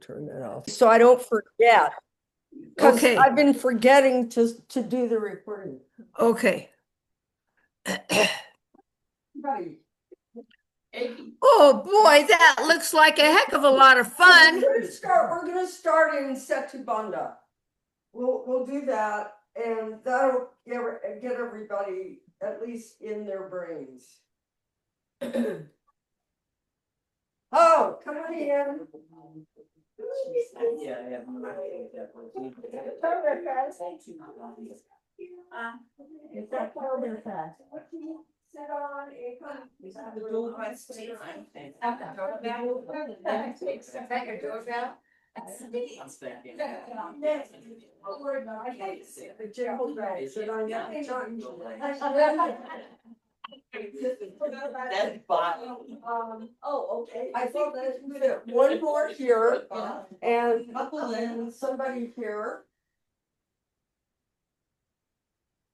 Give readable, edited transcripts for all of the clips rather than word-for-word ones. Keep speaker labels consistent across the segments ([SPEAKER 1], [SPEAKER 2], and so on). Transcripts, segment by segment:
[SPEAKER 1] Turn that off, so I don't forget. Cause
[SPEAKER 2] Okay.
[SPEAKER 1] I've been forgetting to do the recording.
[SPEAKER 2] Okay.
[SPEAKER 1] Right.
[SPEAKER 2] Oh, boy, that looks like a heck of a lot of fun.
[SPEAKER 1] We're gonna start in Setubanda. We'll do that, and that'll get everybody at least in their brains. Oh, come on in. Sit on oh, okay. I think that one more here and somebody here.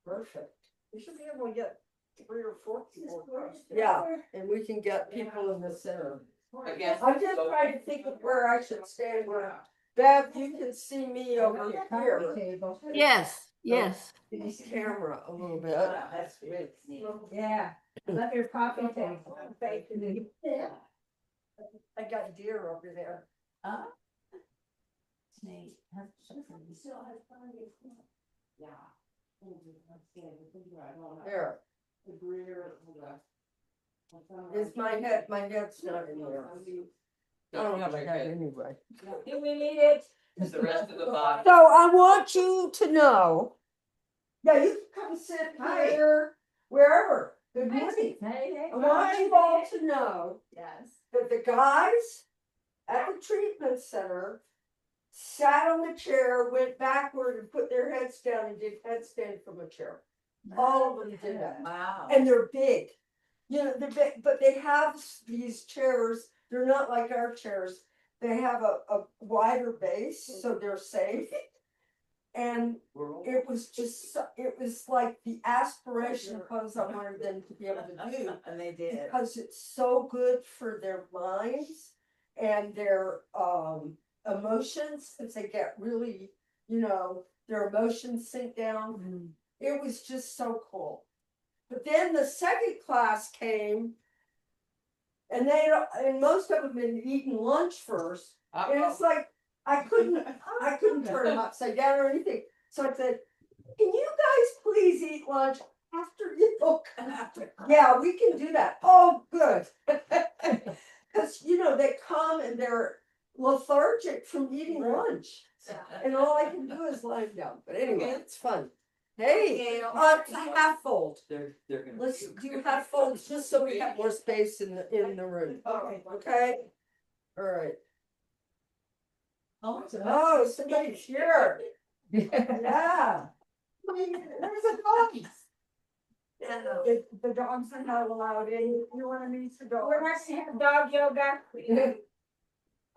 [SPEAKER 1] Perfect. We should be able to get 3 or 4 people. Yeah, and we can get people in the center. I'm just trying to think of where I should stand. Where Bev, you can see me over here.
[SPEAKER 2] Yes, yes.
[SPEAKER 1] This camera a little bit.
[SPEAKER 3] That's great. Yeah. Let your coffee taste.
[SPEAKER 1] Yeah. I got deer over there. There. Is my head's not in there. I don't have a head anyway.
[SPEAKER 3] Do we need it?
[SPEAKER 4] Is the rest of the body?
[SPEAKER 1] So I want you to know. Yeah, you can come sit here, wherever. Good morning.
[SPEAKER 3] Hey.
[SPEAKER 1] I want you all to know
[SPEAKER 3] Yes.
[SPEAKER 1] that the guys at the treatment center sat on the chair, went backward and put their heads down and did headstand from a chair. All of them did that.
[SPEAKER 3] Wow.
[SPEAKER 1] And they're big. You know, they're big, but they have these chairs, they're not like our chairs. They have a wider base, so they're safe. And it was just, it was like the aspiration pose I wanted them to be able to do.
[SPEAKER 3] And they did.
[SPEAKER 1] Because it's so good for their minds and their emotions, as they get really, their emotions sink down. It was just so cool. But then the second class came, and most of them had eaten lunch first, and it's like I couldn't turn them upside down or anything. So I said, "Can you guys please eat lunch after you?" Yeah, we can do that. Oh, good. Because they come and they're lethargic from eating lunch, and all I can do is lie down. But anyway, it's fun. Hey, half fold.
[SPEAKER 4] They're gonna.
[SPEAKER 1] Let's do half folds just so we have more space in the room. Okay. All right. Oh, somebody's here. Yeah. Where's the doggies? The dogs are not allowed in. You want to meet the dogs?
[SPEAKER 3] We're not gonna have dog yoga.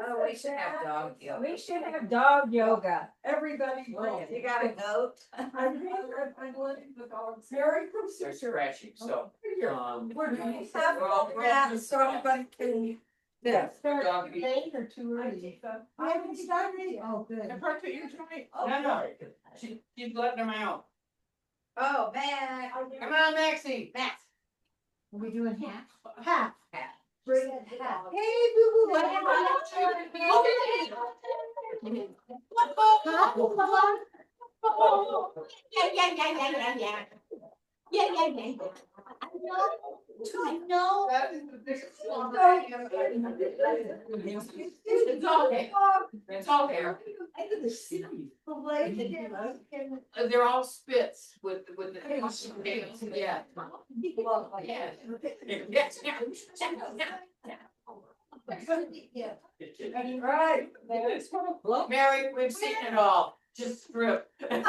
[SPEAKER 4] Oh, we should have dog yoga.
[SPEAKER 3] We should have dog yoga.
[SPEAKER 1] Everybody.
[SPEAKER 3] You got a goat?
[SPEAKER 1] I'm letting the dogs. Very
[SPEAKER 4] They're scratching, so.
[SPEAKER 1] We're doing that so everybody can. Yeah.
[SPEAKER 4] Dog meat.
[SPEAKER 3] Late or too early?
[SPEAKER 1] I haven't started.
[SPEAKER 3] Oh, good.
[SPEAKER 4] Part that you're trying. No. She's letting them out.
[SPEAKER 3] Oh, man.
[SPEAKER 4] Come on, Maxie.
[SPEAKER 3] Max. Are we doing half?
[SPEAKER 4] Half.
[SPEAKER 1] Bring it half.
[SPEAKER 3] Hey, boo boo.
[SPEAKER 5] I know.
[SPEAKER 4] That is the biggest one.
[SPEAKER 1] It's all there.
[SPEAKER 4] It's all there.
[SPEAKER 1] I did the city. The lake again.
[SPEAKER 4] They're all spits with the. Yeah.
[SPEAKER 1] Right.
[SPEAKER 4] Mary, we've seen it all. Just script.
[SPEAKER 1] Hi,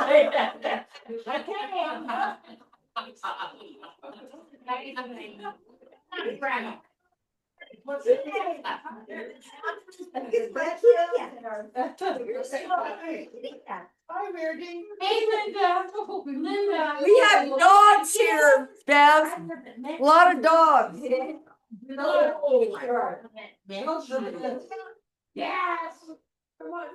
[SPEAKER 1] Mary.
[SPEAKER 3] Hey, Linda. Linda.
[SPEAKER 1] We have dogs here, Bev. A lot of dogs.
[SPEAKER 4] Yes.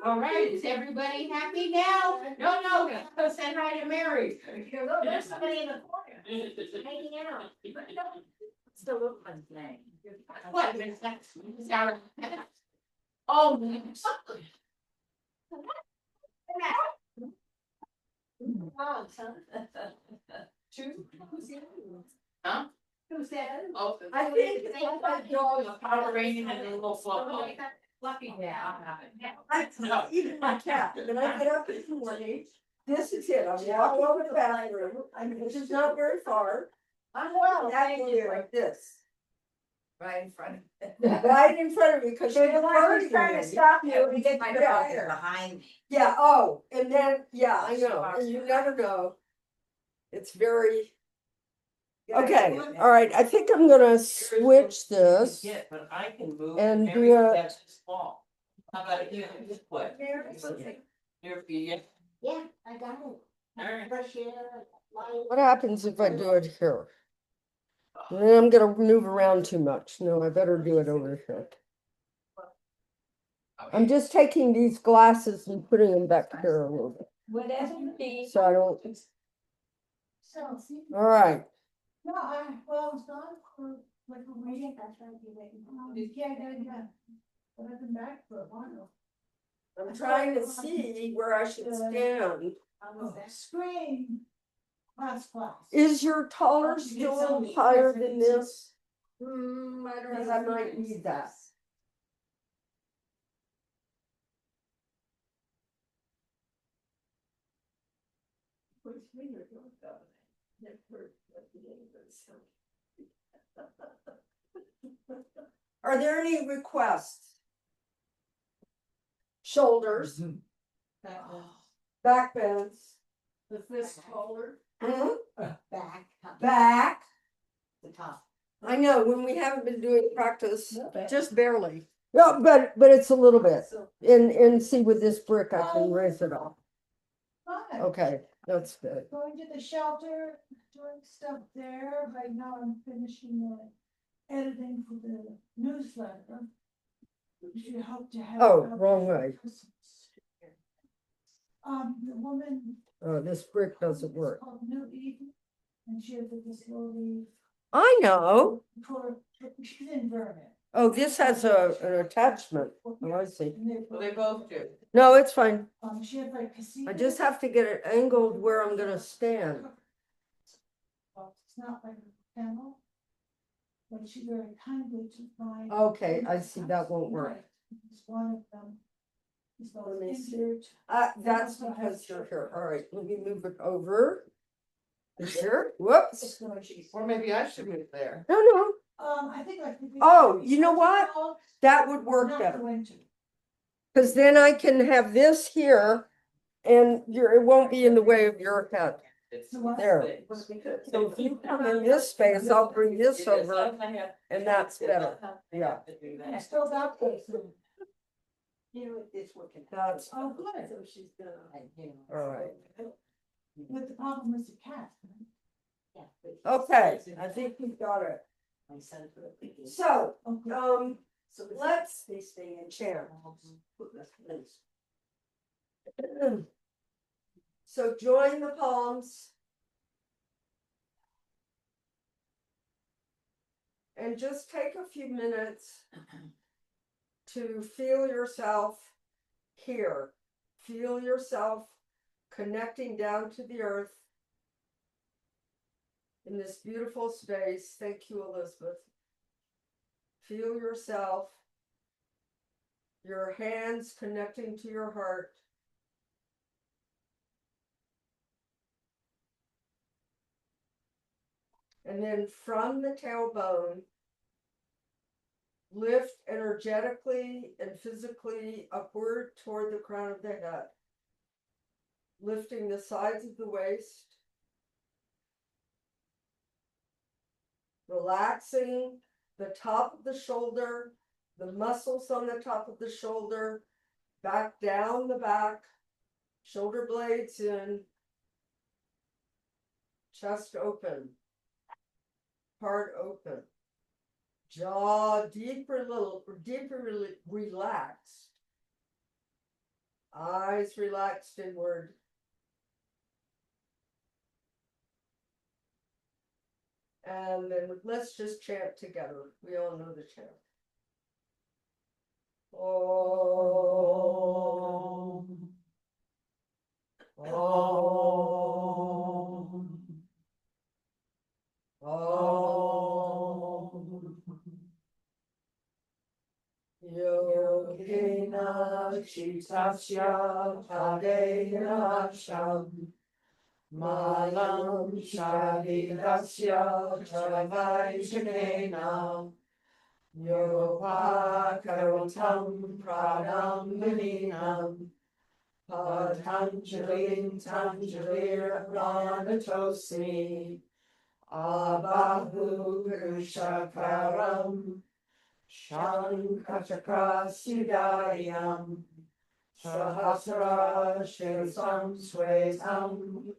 [SPEAKER 4] All right, is everybody happy now? No, go send hi to Mary.
[SPEAKER 3] There's somebody in the corner hanging out. Still look my name.
[SPEAKER 4] What? Sarah. Oh. Huh?
[SPEAKER 3] Who's that?
[SPEAKER 4] Oh.
[SPEAKER 1] I think that dog is
[SPEAKER 4] Power rating and a little fluffy.
[SPEAKER 3] Fluffy, yeah.
[SPEAKER 1] Even my cat, when I get up in the morning, this is it, I'm walking over the bathroom, which is not very far.
[SPEAKER 3] I'm well,
[SPEAKER 1] That
[SPEAKER 3] thank
[SPEAKER 1] is
[SPEAKER 3] you.
[SPEAKER 1] like this,
[SPEAKER 3] Right in front.
[SPEAKER 1] right in front of me, because she's
[SPEAKER 3] They're the ones who's trying to stop you and get
[SPEAKER 1] My
[SPEAKER 3] you
[SPEAKER 1] dog
[SPEAKER 3] there.
[SPEAKER 5] behind me.
[SPEAKER 1] Yeah, oh, and then, yeah, I know, and you never know. It's very. Okay, all right, I think I'm gonna switch this.
[SPEAKER 4] Yeah, but I can move.
[SPEAKER 1] And
[SPEAKER 4] Mary,
[SPEAKER 1] do a-
[SPEAKER 4] that's too small. How about you this way? Here for you.
[SPEAKER 5] Yeah, I got it.
[SPEAKER 4] All right.
[SPEAKER 5] Fresh air, light.
[SPEAKER 1] What happens if I do it here? Then I'm gonna move around too much. No, I better do it over here. I'm just taking these glasses and putting them back here a little bit,
[SPEAKER 3] Whatever you need.
[SPEAKER 1] so I don't,
[SPEAKER 5] So,
[SPEAKER 1] all right.
[SPEAKER 5] no, well, I was gone for like a week. That's right, you waiting. Yeah. But I've been back for a while.
[SPEAKER 1] I'm trying to see where I should stand.
[SPEAKER 5] Screen. Class.
[SPEAKER 1] Is your taller still higher than this?
[SPEAKER 3] I don't
[SPEAKER 1] Because I might need that. Are there any requests? Shoulders, back bends.
[SPEAKER 5] The fist taller.
[SPEAKER 1] Mhm.
[SPEAKER 5] Back.
[SPEAKER 1] Back.
[SPEAKER 5] The top.
[SPEAKER 1] I know, when we haven't been doing practice,
[SPEAKER 5] Okay.
[SPEAKER 1] just barely. Yeah, but it's a little bit. And see with this brick, I can raise it up.
[SPEAKER 5] Fine.
[SPEAKER 1] Okay, that's good.
[SPEAKER 5] Going to the shelter, doing stuff there. Right now I'm finishing the editing for the newsletter. Which you hope to have.
[SPEAKER 1] Oh,
[SPEAKER 5] out
[SPEAKER 1] wrong
[SPEAKER 5] for
[SPEAKER 1] way.
[SPEAKER 5] Christmas. The woman.
[SPEAKER 1] Oh, this brick doesn't
[SPEAKER 5] it's
[SPEAKER 1] work.
[SPEAKER 5] called New Eden, and she has a disability
[SPEAKER 1] I know.
[SPEAKER 5] for, she's in Vernon.
[SPEAKER 1] Oh, this has an attachment. Oh, I see.
[SPEAKER 5] And they're-
[SPEAKER 4] Well, they both do.
[SPEAKER 1] No, it's fine.
[SPEAKER 5] She has like casino.
[SPEAKER 1] I just have to get it angled where I'm gonna stand.
[SPEAKER 5] Well, it's not like a panel. But she very kindly to find.
[SPEAKER 1] Okay, I see, that won't work.
[SPEAKER 5] It's one of them. He's both
[SPEAKER 1] Let me see.
[SPEAKER 5] injured.
[SPEAKER 1] That's because you're here. All right, let me move it over. Here, whoops.
[SPEAKER 5] It's gonna be.
[SPEAKER 4] Or maybe I should move there.
[SPEAKER 1] No,
[SPEAKER 5] I think like.
[SPEAKER 1] Oh, you know what? that would work
[SPEAKER 5] Not
[SPEAKER 1] better.
[SPEAKER 5] the winter.
[SPEAKER 1] Cause then I can have this here and it won't be in the way of your head.
[SPEAKER 5] So what?
[SPEAKER 1] There. So if you come in this space, I'll bring this over and that's better. Yeah.
[SPEAKER 5] I still got this.
[SPEAKER 1] You know, it's working. That's,
[SPEAKER 5] Oh, good.
[SPEAKER 1] so she's gonna. All right.
[SPEAKER 5] But the problem is the cat.
[SPEAKER 1] Okay, I think we've got it. So,
[SPEAKER 5] Okay.
[SPEAKER 1] let's stay in chair. So join the palms. And just take a few minutes to feel yourself here. Feel yourself connecting down to the earth in this beautiful space. Thank you, Elizabeth. Feel yourself, your hands connecting to your heart. And then from the tailbone, lift energetically and physically upward toward the crown of the head. Lifting the sides of the waist. Relaxing the top of the shoulder, the muscles on the top of the shoulder, back down the back, shoulder blades in, chest open, heart open. Jaw deeper, relaxed. Eyes relaxed inward. And then let's just chant together. We all know the chant. Om. Om. Om. Yogena Chitasya Tadena Sham Malam Shahidasya Travaijanena Yopa Pranam Vininam Patanjalim Tanjalir Pranatosmi Abahu Purushakaram Shankachakra Sudayam Sahasra Shirsam Svetam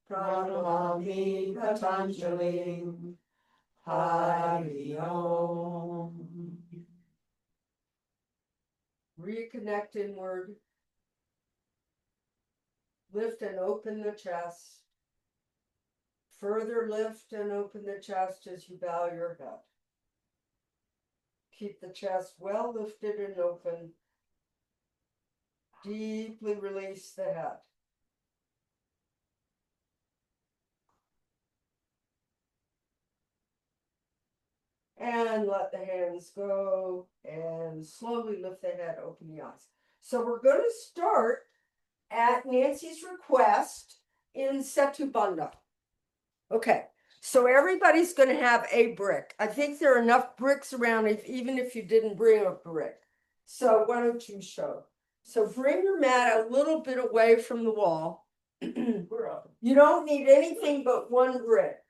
[SPEAKER 1] Pranamami Patanjalim Hari Om. Reconnect inward. Lift and open the chest. Further lift and open the chest as you bow your head. Keep the chest well lifted and open. Deeply release the head. And let the hands go and slowly lift the head, open the eyes. So we're going to start at Nancy's request in Setu Bandha. Okay, so everybody's going to have a brick. I think there are enough bricks around even if you didn't bring a brick. So why don't you show? So bring your mat a little bit away from the wall. You don't need anything but one brick.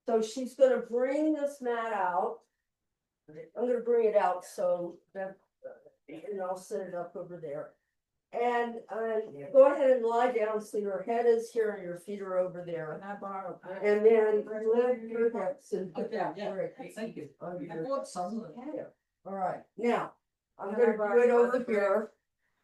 [SPEAKER 1] So she's going to bring this mat out. I'm going to bring it out so that, and I'll set it up over there. And go ahead and lie down so your head is here and your feet are over there. And then lift your hips and put that brick.
[SPEAKER 6] Thank you.
[SPEAKER 1] Under
[SPEAKER 6] I
[SPEAKER 1] your
[SPEAKER 6] bought some.
[SPEAKER 1] All right, now I'm going to do it over here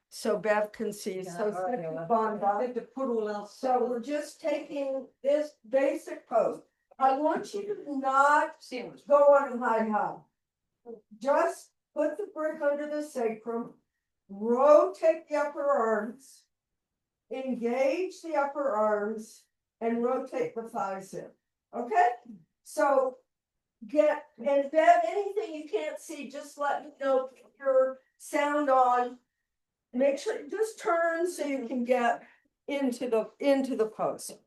[SPEAKER 1] so Bev can see. So Setu Bandha.
[SPEAKER 6] To put all else.
[SPEAKER 1] So we're just taking this basic pose. I want you to not go on high. Just put the brick under the sacrum, rotate the upper arms, engage the upper arms, and rotate the thighs in. Okay? So and Bev, anything you can't see, just let me know. Keep your sound on. Make sure you just turn so you can get into the pose.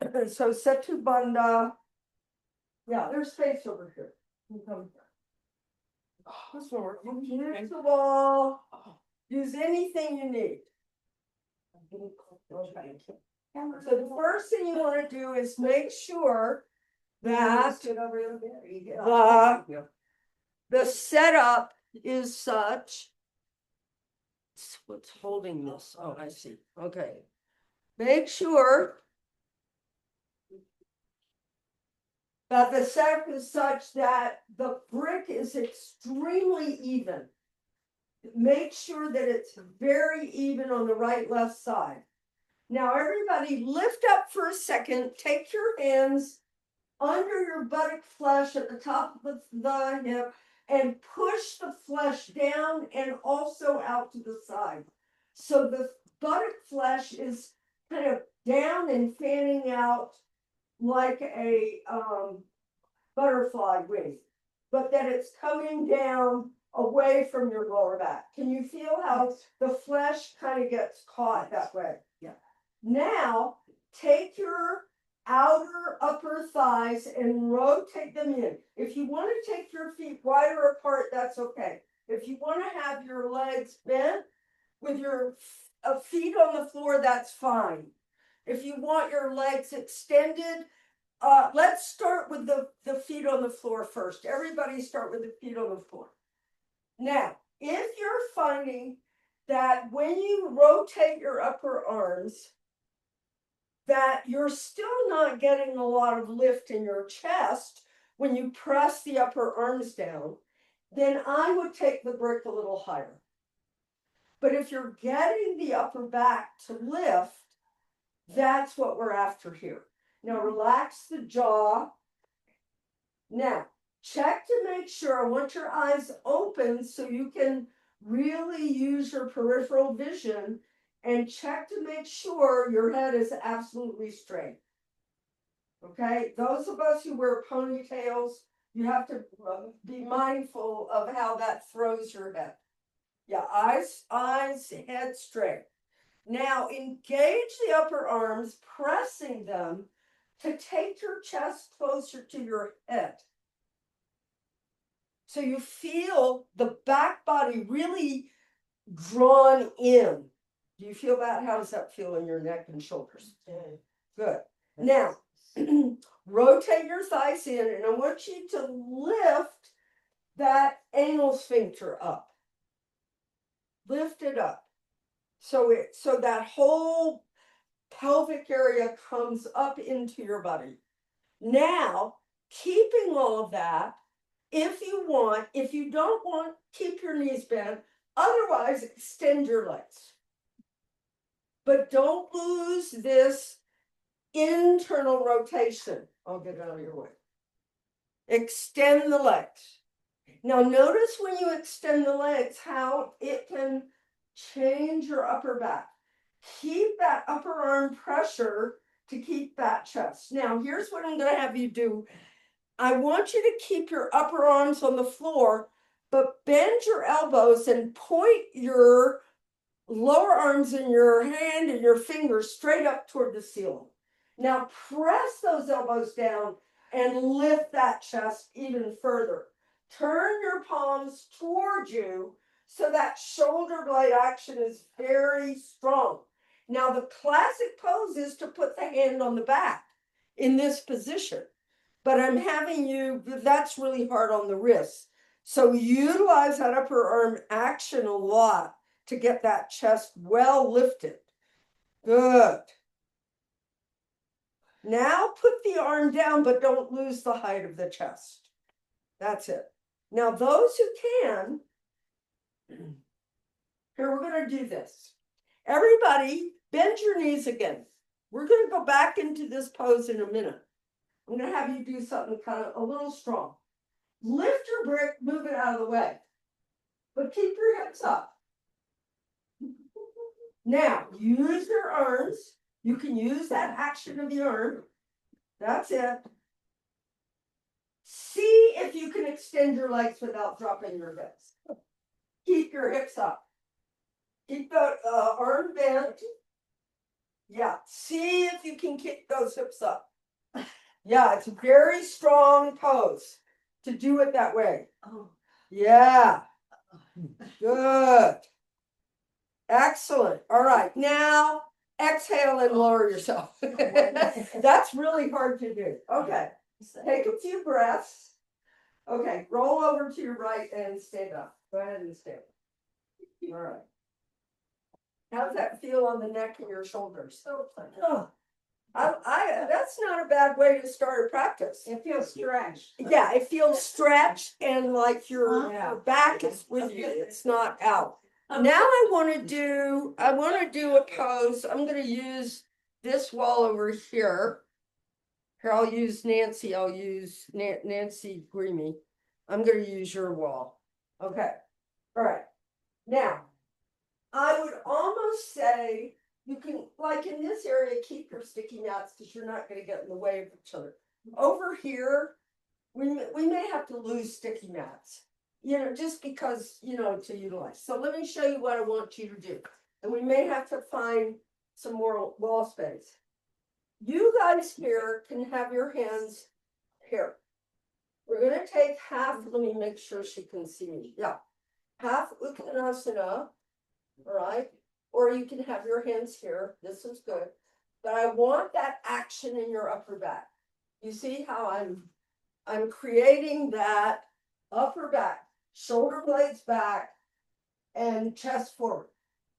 [SPEAKER 1] So Setu Bandha. Yeah, there's space over here. You come here. This will work. Use the wall. Use anything you need. So the first thing you want to do is make sure that the setup is such. What's holding this? Oh, I see. Okay. Make sure that the setup is such that the brick is extremely even. Make sure that it's very even on the right, left side. Now, everybody lift up for a second, take your hands under your buttock flesh at the top of the hip and push the flesh down and also out to the side. So the buttock flesh is kind of down and fanning out like a butterfly wing, but that it's coming down away from your lower back. Can you feel how the flesh kind of gets caught that way? Yeah. Now, take your outer upper thighs and rotate them in. If you want to take your feet wider apart, that's okay. If you want to have your legs bent with your feet on the floor, that's fine. If you want your legs extended, let's start with the feet on the floor first. Everybody start with the feet on the floor. Now, if you're finding that when you rotate your upper arms, that you're still not getting a lot of lift in your chest, when you press the upper arms down, then I would take the brick a little higher. But if you're getting the upper back to lift, that's what we're after here. Now relax the jaw. Now, check to make sure, I want your eyes open so you can really use your peripheral vision and check to make sure your head is absolutely straight. Okay, those of us who wear ponytails, you have to be mindful of how that throws your head. Yeah, eyes, head straight. Now engage the upper arms, pressing them to take your chest closer to your head. So you feel the back body really drawn in. Do you feel that? How does that feel in your neck and shoulders? Good. Now, rotate your thighs in, and I want you to lift that anal sphincter up. Lift it up. So that whole pelvic area comes up into your body. Now, keeping all of that, if you want, if you don't want, keep your knees bent. Otherwise, extend your legs. But don't lose this internal rotation. I'll get out of your way. Extend the legs. Now notice when you extend the legs how it can change your upper back. Keep that upper arm pressure to keep that chest. Now here's what I'm going to have you do. I want you to keep your upper arms on the floor, but bend your elbows and point your lower arms in your hand and your fingers straight up toward the ceiling. Now press those elbows down and lift that chest even further. Turn your palms toward you so that shoulder blade action is very strong. Now the classic pose is to put the hand on the back in this position, but I'm having you, that's really hard on the wrists. So utilize that upper arm action a lot to get that chest well lifted. Good. Now put the arm down, but don't lose the height of the chest. That's it. Now those who can, here we're going to do this. Everybody bend your knees again. We're going to go back into this pose in a minute. I'm going to have you do something kind of a little strong. Lift your brick, move it out of the way, but keep your hips up. Now use your arms. You can use that action of the arm. That's it. See if you can extend your legs without dropping your hips. Keep your hips up. Keep the arm bent. Yeah, see if you can kick those hips up. Yeah, it's a very strong pose to do it that way.
[SPEAKER 5] Oh.
[SPEAKER 1] Yeah. Good. Excellent. All right, now exhale and lower yourself. That's really hard to do. Okay, take a few breaths. Okay, roll over to your right and stand up. Go ahead and stand up. All right. How does that feel on the neck and your shoulders? Oh, that's not a bad way to start a practice.
[SPEAKER 4] It feels stretched.
[SPEAKER 1] Yeah, it feels stretched and like your
[SPEAKER 4] Yeah.
[SPEAKER 1] back is with you. It's not out. Now I want to do a pose. I'm going to use this wall over here. Here, I'll use Nancy. I'll use Nancy Greamy. I'm going to use your wall. Okay. All right. Now, I would almost say you can, like in this area, keep your sticky mats because you're not going to get in the way of each other. Over here, we may have to lose sticky mats, you know, just because, you know, to utilize. So let me show you what I want you to do. And we may have to find some more wall space. You guys here can have your hands here. We're going to take half, let me make sure she can see me. Yeah. Half Uttanasana, all right? Or you can have your hands here. This is good. But I want that action in your upper back. You see how I'm creating that upper back, shoulder blades back, and chest forward.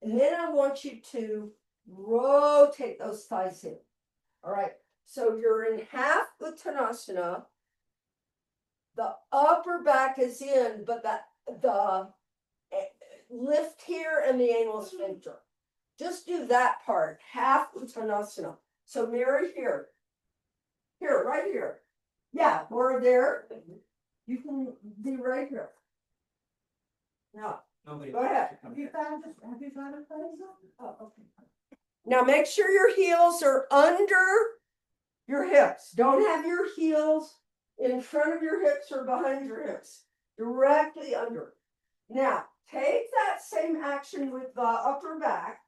[SPEAKER 1] And then I want you to rotate those thighs in. All right. So you're in half Uttanasana. The upper back is in, but the lift here and the anal sphincter. Just do that part, half Uttanasana. So Mary here. Here, right here. Yeah, or there. You can be right here. Now,
[SPEAKER 6] Nobody.
[SPEAKER 1] go ahead.
[SPEAKER 5] Have you got a place? Oh, okay.
[SPEAKER 1] Now make sure your heels are under your hips. Don't have your heels in front of your hips or behind your hips. Directly under. Now, take that same action with the upper back.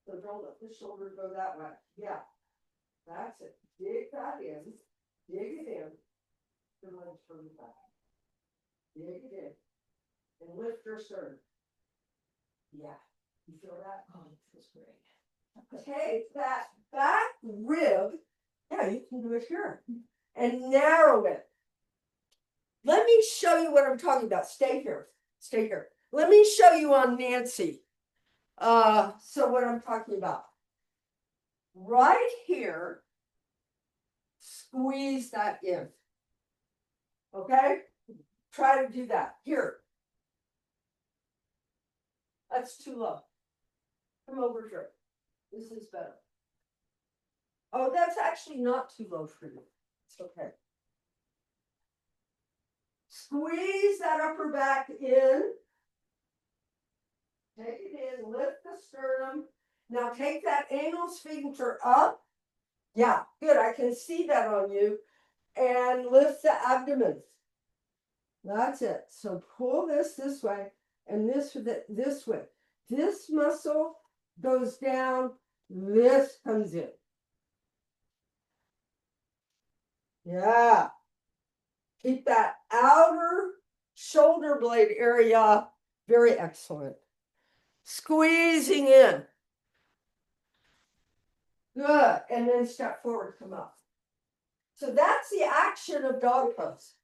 [SPEAKER 1] So don't let the shoulder go that way. Yeah. That's it. Dig that in. Dig it in. Your legs from the back. Dig it in. And lift your sternum. Yeah. You feel that?
[SPEAKER 2] Oh, it feels great.
[SPEAKER 1] Take that back rib, yeah, you can do it here, and narrow it. Let me show you what I'm talking about. Stay here. Stay here. Let me show you on Nancy. So what I'm talking about. Right here, squeeze that in. Okay? Try to do that. Here. That's too low. Come over here. This is better. Oh, that's actually not too low for you. It's okay. Squeeze that upper back in. Take it in, lift the sternum. Now take that anal sphincter up. Yeah, good. I can see that on you. And lift the abdomen. That's it. So pull this way and this way. This muscle goes down. This comes in. Yeah. Keep that outer shoulder blade area very excellent. Squeezing in. Good. And then step forward, come up. So that's the action of dog pose.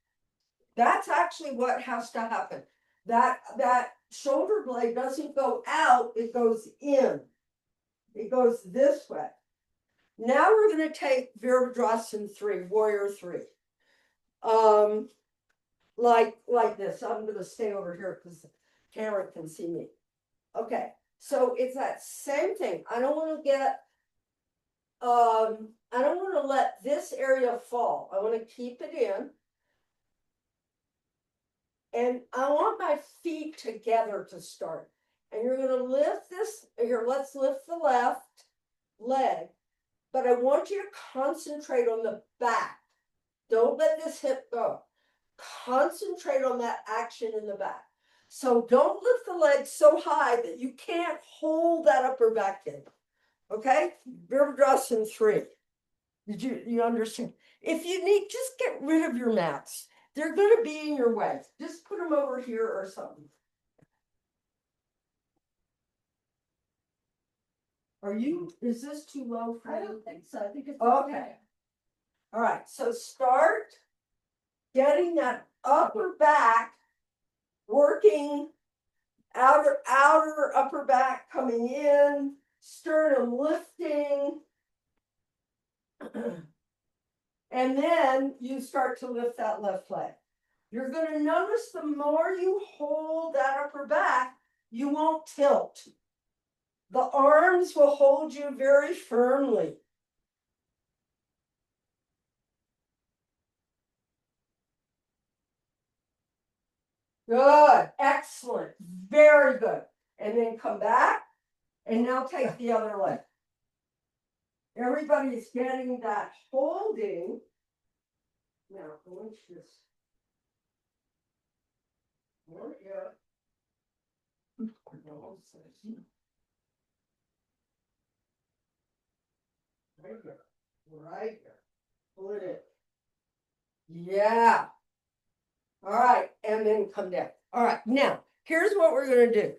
[SPEAKER 1] That's actually what has to happen. That shoulder blade doesn't go out, it goes in. It goes this way. Now we're going to take Virabhadrasana 3, Warrior 3. Like this. I'm going to stay over here because the camera can see me. Okay, so it's that same thing. I don't want to let this area fall. I want to keep it in. And I want my feet together to start. And you're going to lift this. Here, let's lift the left leg. But I want you to concentrate on the back. Don't let this hip go. Concentrate on that action in the back. So don't lift the leg so high that you can't hold that upper back in. Okay? Virabhadrasana 3. Did you understand? If you need, just get rid of your mats. They're going to be in your way. Just put them over here or something. Is this too low for you?
[SPEAKER 5] I don't think so. I think it's
[SPEAKER 1] Okay. All right, so start getting that upper back working, outer upper back coming in, sternum lifting. And then you start to lift that left leg. You're going to notice the more you hold that upper back, you won't tilt. The arms will hold you very firmly. Good, excellent, very good. And then come back, and now take the other leg. Everybody's getting that holding. Now, go into this. More here. Right here. Right here. Pull it in. Yeah. All right, and then come down. All right, now, here's what we're going to do.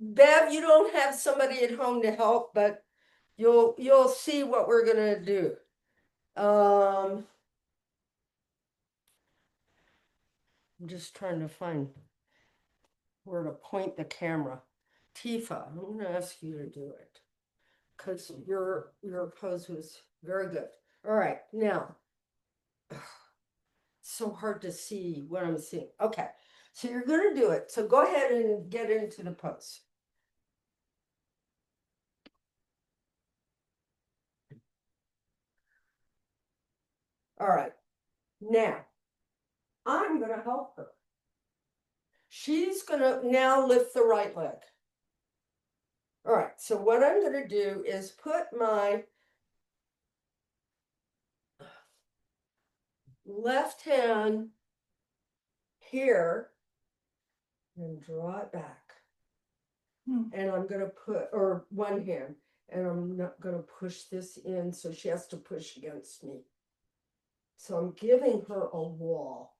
[SPEAKER 1] Bev, you don't have somebody at home to help, but you'll see what we're going to do. I'm just trying to find where to point the camera. Tifa, I'm going to ask you to do it because your pose was very good. All right, now So hard to see what I'm seeing. Okay, so you're gonna do it. So go ahead and get into the pose. All right, now I'm gonna help her. She's gonna now lift the right leg. All right, so what I'm gonna do is put my left hand here and draw it back. And I'm gonna put, or one hand, and I'm not gonna push this in, so she has to push against me. So I'm giving her a wall.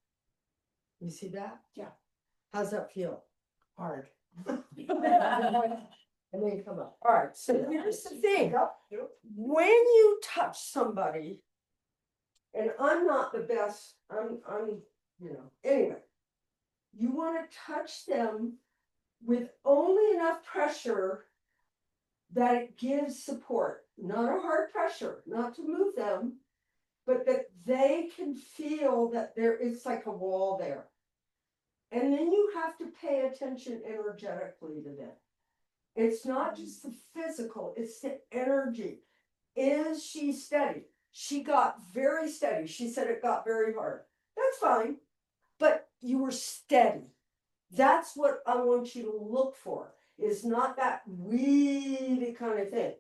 [SPEAKER 1] You see that?
[SPEAKER 5] Yeah.
[SPEAKER 1] How's that feel?
[SPEAKER 5] Hard.
[SPEAKER 1] And then come up. All right, so here's the thing. When you touch somebody, and I'm not the best, anyway, you want to touch them with only enough pressure that it gives support, not a hard pressure, not to move them, but that they can feel that it's like a wall there. And then you have to pay attention energetically to them. It's not just the physical, it's the energy. Is she steady? She got very steady. She said it got very hard. That's fine, but you were steady. That's what I want you to look for, is not that weedy kind of thing.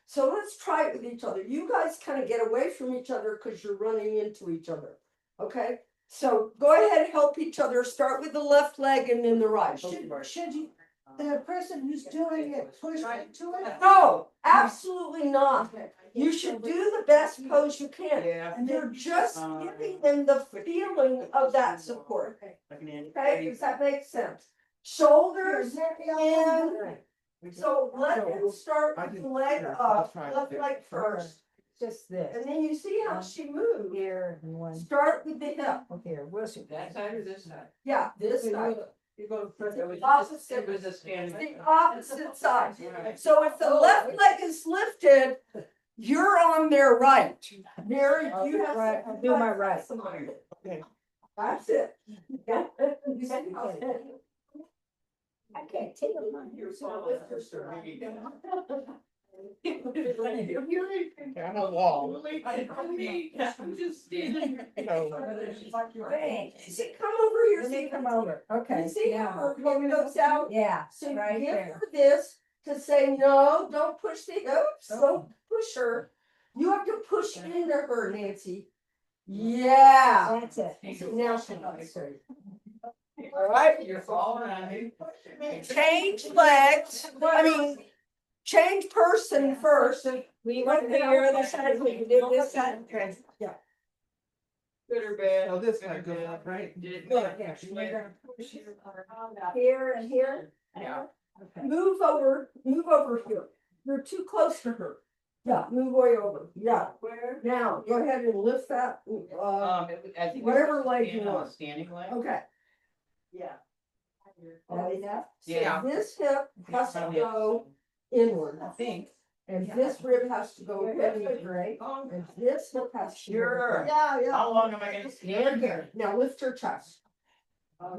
[SPEAKER 1] So let's try it with each other. You guys kind of get away from each other because you're running into each other. Okay? So go ahead, help each other. Start with the left leg and then the right.
[SPEAKER 5] Should you, the person who's doing it push into it?
[SPEAKER 1] No, absolutely not. You should do the best pose you can.
[SPEAKER 5] And
[SPEAKER 1] You're
[SPEAKER 5] then
[SPEAKER 1] just giving them the feeling of that support. Okay, does that make sense? Shoulders in. So let them start with the leg up, left leg first.
[SPEAKER 2] Just this.
[SPEAKER 1] And then you see how she moves.
[SPEAKER 2] Here and one
[SPEAKER 1] Start with the hip.
[SPEAKER 2] here. We'll see.
[SPEAKER 4] That side or this side?
[SPEAKER 1] Yeah, this side.
[SPEAKER 4] You go first.
[SPEAKER 1] It was opposite.
[SPEAKER 4] It was a standing.
[SPEAKER 1] The opposite side.
[SPEAKER 4] Alright.
[SPEAKER 1] So if the left leg is lifted, you're on their right. Mary, you have.
[SPEAKER 2] Right, I'll do my right.
[SPEAKER 1] Okay. That's it. Yeah. You see how-
[SPEAKER 2] I can't take them on
[SPEAKER 1] You're so lift yourself.
[SPEAKER 6] On a wall.
[SPEAKER 4] I'm just standing.
[SPEAKER 1] See, come over here.
[SPEAKER 2] Let me
[SPEAKER 1] See,
[SPEAKER 2] come over. Okay.
[SPEAKER 1] You see
[SPEAKER 2] yeah.
[SPEAKER 1] how her hip goes out?
[SPEAKER 2] Yeah,
[SPEAKER 1] So you
[SPEAKER 2] right
[SPEAKER 1] give
[SPEAKER 2] there.
[SPEAKER 1] her this to say, no, don't push the hips, don't push her. You have to push into her, Nancy. Yeah.
[SPEAKER 2] That's it.
[SPEAKER 1] So now she got straight.
[SPEAKER 4] All right, you're falling on me.
[SPEAKER 1] Change legs, change person first.
[SPEAKER 2] We went to your other side, we can do this side.
[SPEAKER 4] Good or bad?
[SPEAKER 6] Oh, this side goes up, right?
[SPEAKER 4] Did-
[SPEAKER 2] We're gonna push here and here.
[SPEAKER 4] Yeah.
[SPEAKER 2] Okay.
[SPEAKER 1] Move over here. You're too close to her. Yeah, move way over. Yeah.
[SPEAKER 4] Where?
[SPEAKER 1] Now, go ahead and lift that,
[SPEAKER 4] I think.
[SPEAKER 1] whatever leg you want.
[SPEAKER 4] Standing leg?
[SPEAKER 1] okay.
[SPEAKER 4] Yeah.
[SPEAKER 1] So this hip has to go inward,
[SPEAKER 4] I think.
[SPEAKER 1] and this rib has to go inward,
[SPEAKER 2] Great.
[SPEAKER 1] and this hip has to. go
[SPEAKER 4] Sure.
[SPEAKER 1] Yeah, yeah.
[SPEAKER 4] How long am I gonna stand here?
[SPEAKER 1] Now lift your chest.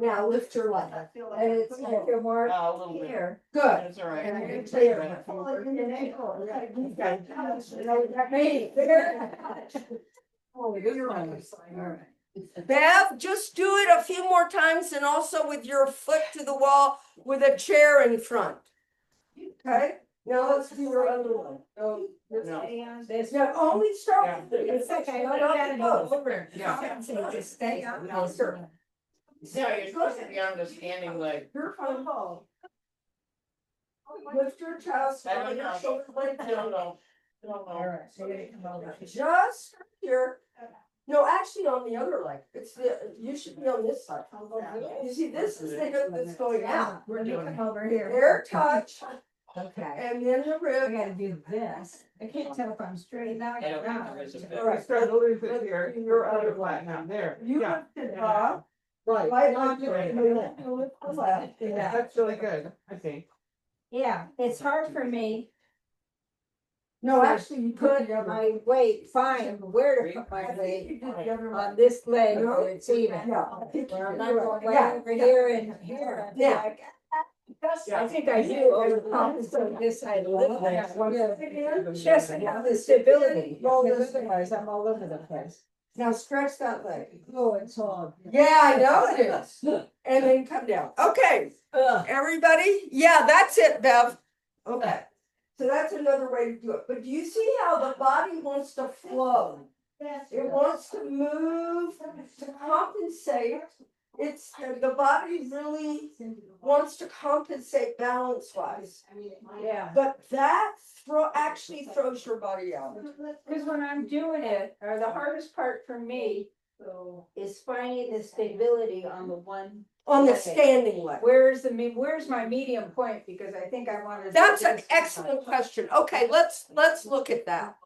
[SPEAKER 1] Now lift your leg.
[SPEAKER 2] And it's gonna feel more
[SPEAKER 4] A little bit.
[SPEAKER 2] here.
[SPEAKER 1] Good.
[SPEAKER 4] That's all right.
[SPEAKER 1] And
[SPEAKER 4] I
[SPEAKER 1] then
[SPEAKER 4] can
[SPEAKER 1] clear.
[SPEAKER 4] take it.
[SPEAKER 1] Bev, just do it a few more times and also with your foot to the wall with a chair in front. Okay, now let's do your other one.
[SPEAKER 4] No.
[SPEAKER 1] Now only start with the.
[SPEAKER 2] It's okay, all you gotta do is
[SPEAKER 4] Yeah.
[SPEAKER 2] just stay up.
[SPEAKER 1] Yes, sir.
[SPEAKER 4] Yeah, you're supposed to be on the standing leg.
[SPEAKER 1] You're fine. Lift your chest.
[SPEAKER 4] I don't know.
[SPEAKER 1] shoulder blade
[SPEAKER 4] I don't
[SPEAKER 1] down.
[SPEAKER 4] know.
[SPEAKER 2] All right, so you gotta come over.
[SPEAKER 1] Just here. No, actually on the other leg. It's you should be on this side. You see, this is the hip that's going out.
[SPEAKER 2] We're doing come over here.
[SPEAKER 1] Air touch
[SPEAKER 2] Okay.
[SPEAKER 1] and then the
[SPEAKER 2] I
[SPEAKER 1] rib.
[SPEAKER 2] gotta do this. I can't tell if I'm straight now.
[SPEAKER 4] I don't think there is a bit.
[SPEAKER 1] All right,
[SPEAKER 6] Start a little bit here,
[SPEAKER 1] Your
[SPEAKER 6] your
[SPEAKER 1] other
[SPEAKER 6] other flat now, there,
[SPEAKER 1] You
[SPEAKER 6] yeah,
[SPEAKER 1] lifted up. Right.
[SPEAKER 6] Right.
[SPEAKER 1] Lift the left.
[SPEAKER 6] yeah, that's really good, I think.
[SPEAKER 2] Yeah, it's hard for me.
[SPEAKER 1] No, actually, you put
[SPEAKER 2] Put my weight, find where to put my weight on this leg, so it's even.
[SPEAKER 1] Yeah.
[SPEAKER 2] Where I'm not going way
[SPEAKER 1] Yeah,
[SPEAKER 2] over
[SPEAKER 1] yeah.
[SPEAKER 2] here and here. I'd be
[SPEAKER 1] Yeah.
[SPEAKER 2] like, I think I do overcompensate this side a little bit. Just to have the stability, because otherwise I'm all over the place.
[SPEAKER 1] Now stretch that leg.
[SPEAKER 2] Oh, it's hard.
[SPEAKER 1] Yeah, I know it is. And then come down. Okay, everybody? Yeah, that's it, Bev. Okay. So that's another way to do it. But do you see how the body wants to flow? It wants to move to compensate. It's, the body really wants to compensate balance wise.
[SPEAKER 2] Yeah.
[SPEAKER 1] But that actually throws your body out.
[SPEAKER 2] Because when I'm doing it, or the hardest part for me is finding the stability on the one.
[SPEAKER 1] On the
[SPEAKER 2] Okay.
[SPEAKER 1] standing leg.
[SPEAKER 2] Where's my medium point? Because I think I want to.
[SPEAKER 1] That's an excellent question. Okay, let's look at that.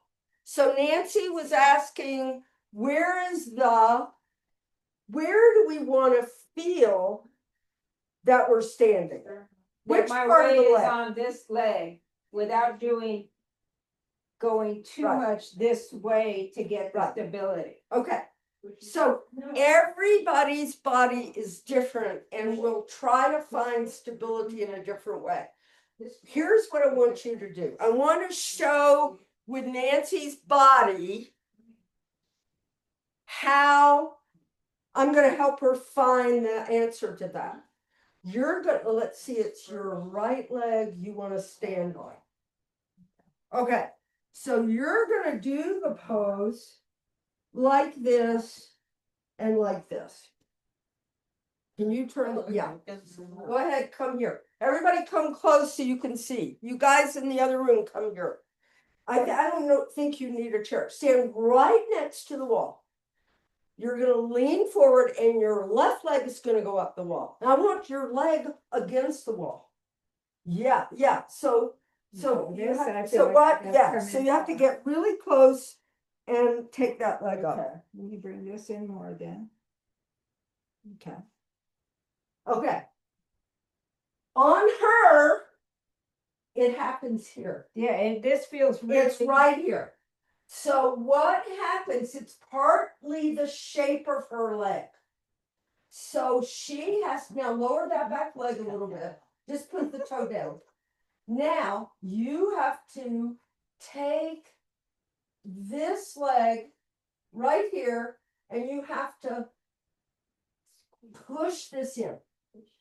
[SPEAKER 1] So Nancy was asking, where do we want to feel that we're standing? Which
[SPEAKER 2] My
[SPEAKER 1] part of
[SPEAKER 2] weight
[SPEAKER 1] the
[SPEAKER 2] is
[SPEAKER 1] leg?
[SPEAKER 2] on this leg without going too
[SPEAKER 1] Right.
[SPEAKER 2] much this way to get the
[SPEAKER 1] Right.
[SPEAKER 2] stability.
[SPEAKER 1] Okay, so everybody's body is different and we'll try to find stability in a different way. Here's what I want you to do. I want to show with Nancy's body how I'm going to help her find the answer to that. You're going to, let's see, it's your right leg you want to stand on. Okay, so you're going to do the pose like this and like this. Can you turn? Yeah. Go ahead, come here. Everybody come close so you can see. You guys in the other room, come here. I don't think you need a chair. Stand right next to the wall. You're gonna lean forward and your left leg is gonna go up the wall. Now I want your leg against the wall. Yeah, yeah, so you have, so what, yeah, so you have to get really close and take that leg up.
[SPEAKER 2] Okay, let me bring this in more then. Okay.
[SPEAKER 1] Okay. On her, it happens here.
[SPEAKER 2] Yeah, and this feels really.
[SPEAKER 1] It's right here. So what happens, it's partly the shape of her leg. So she has, now lower that back leg a little bit, just put the toe down. Now you have to take this leg right here and you have to push this in.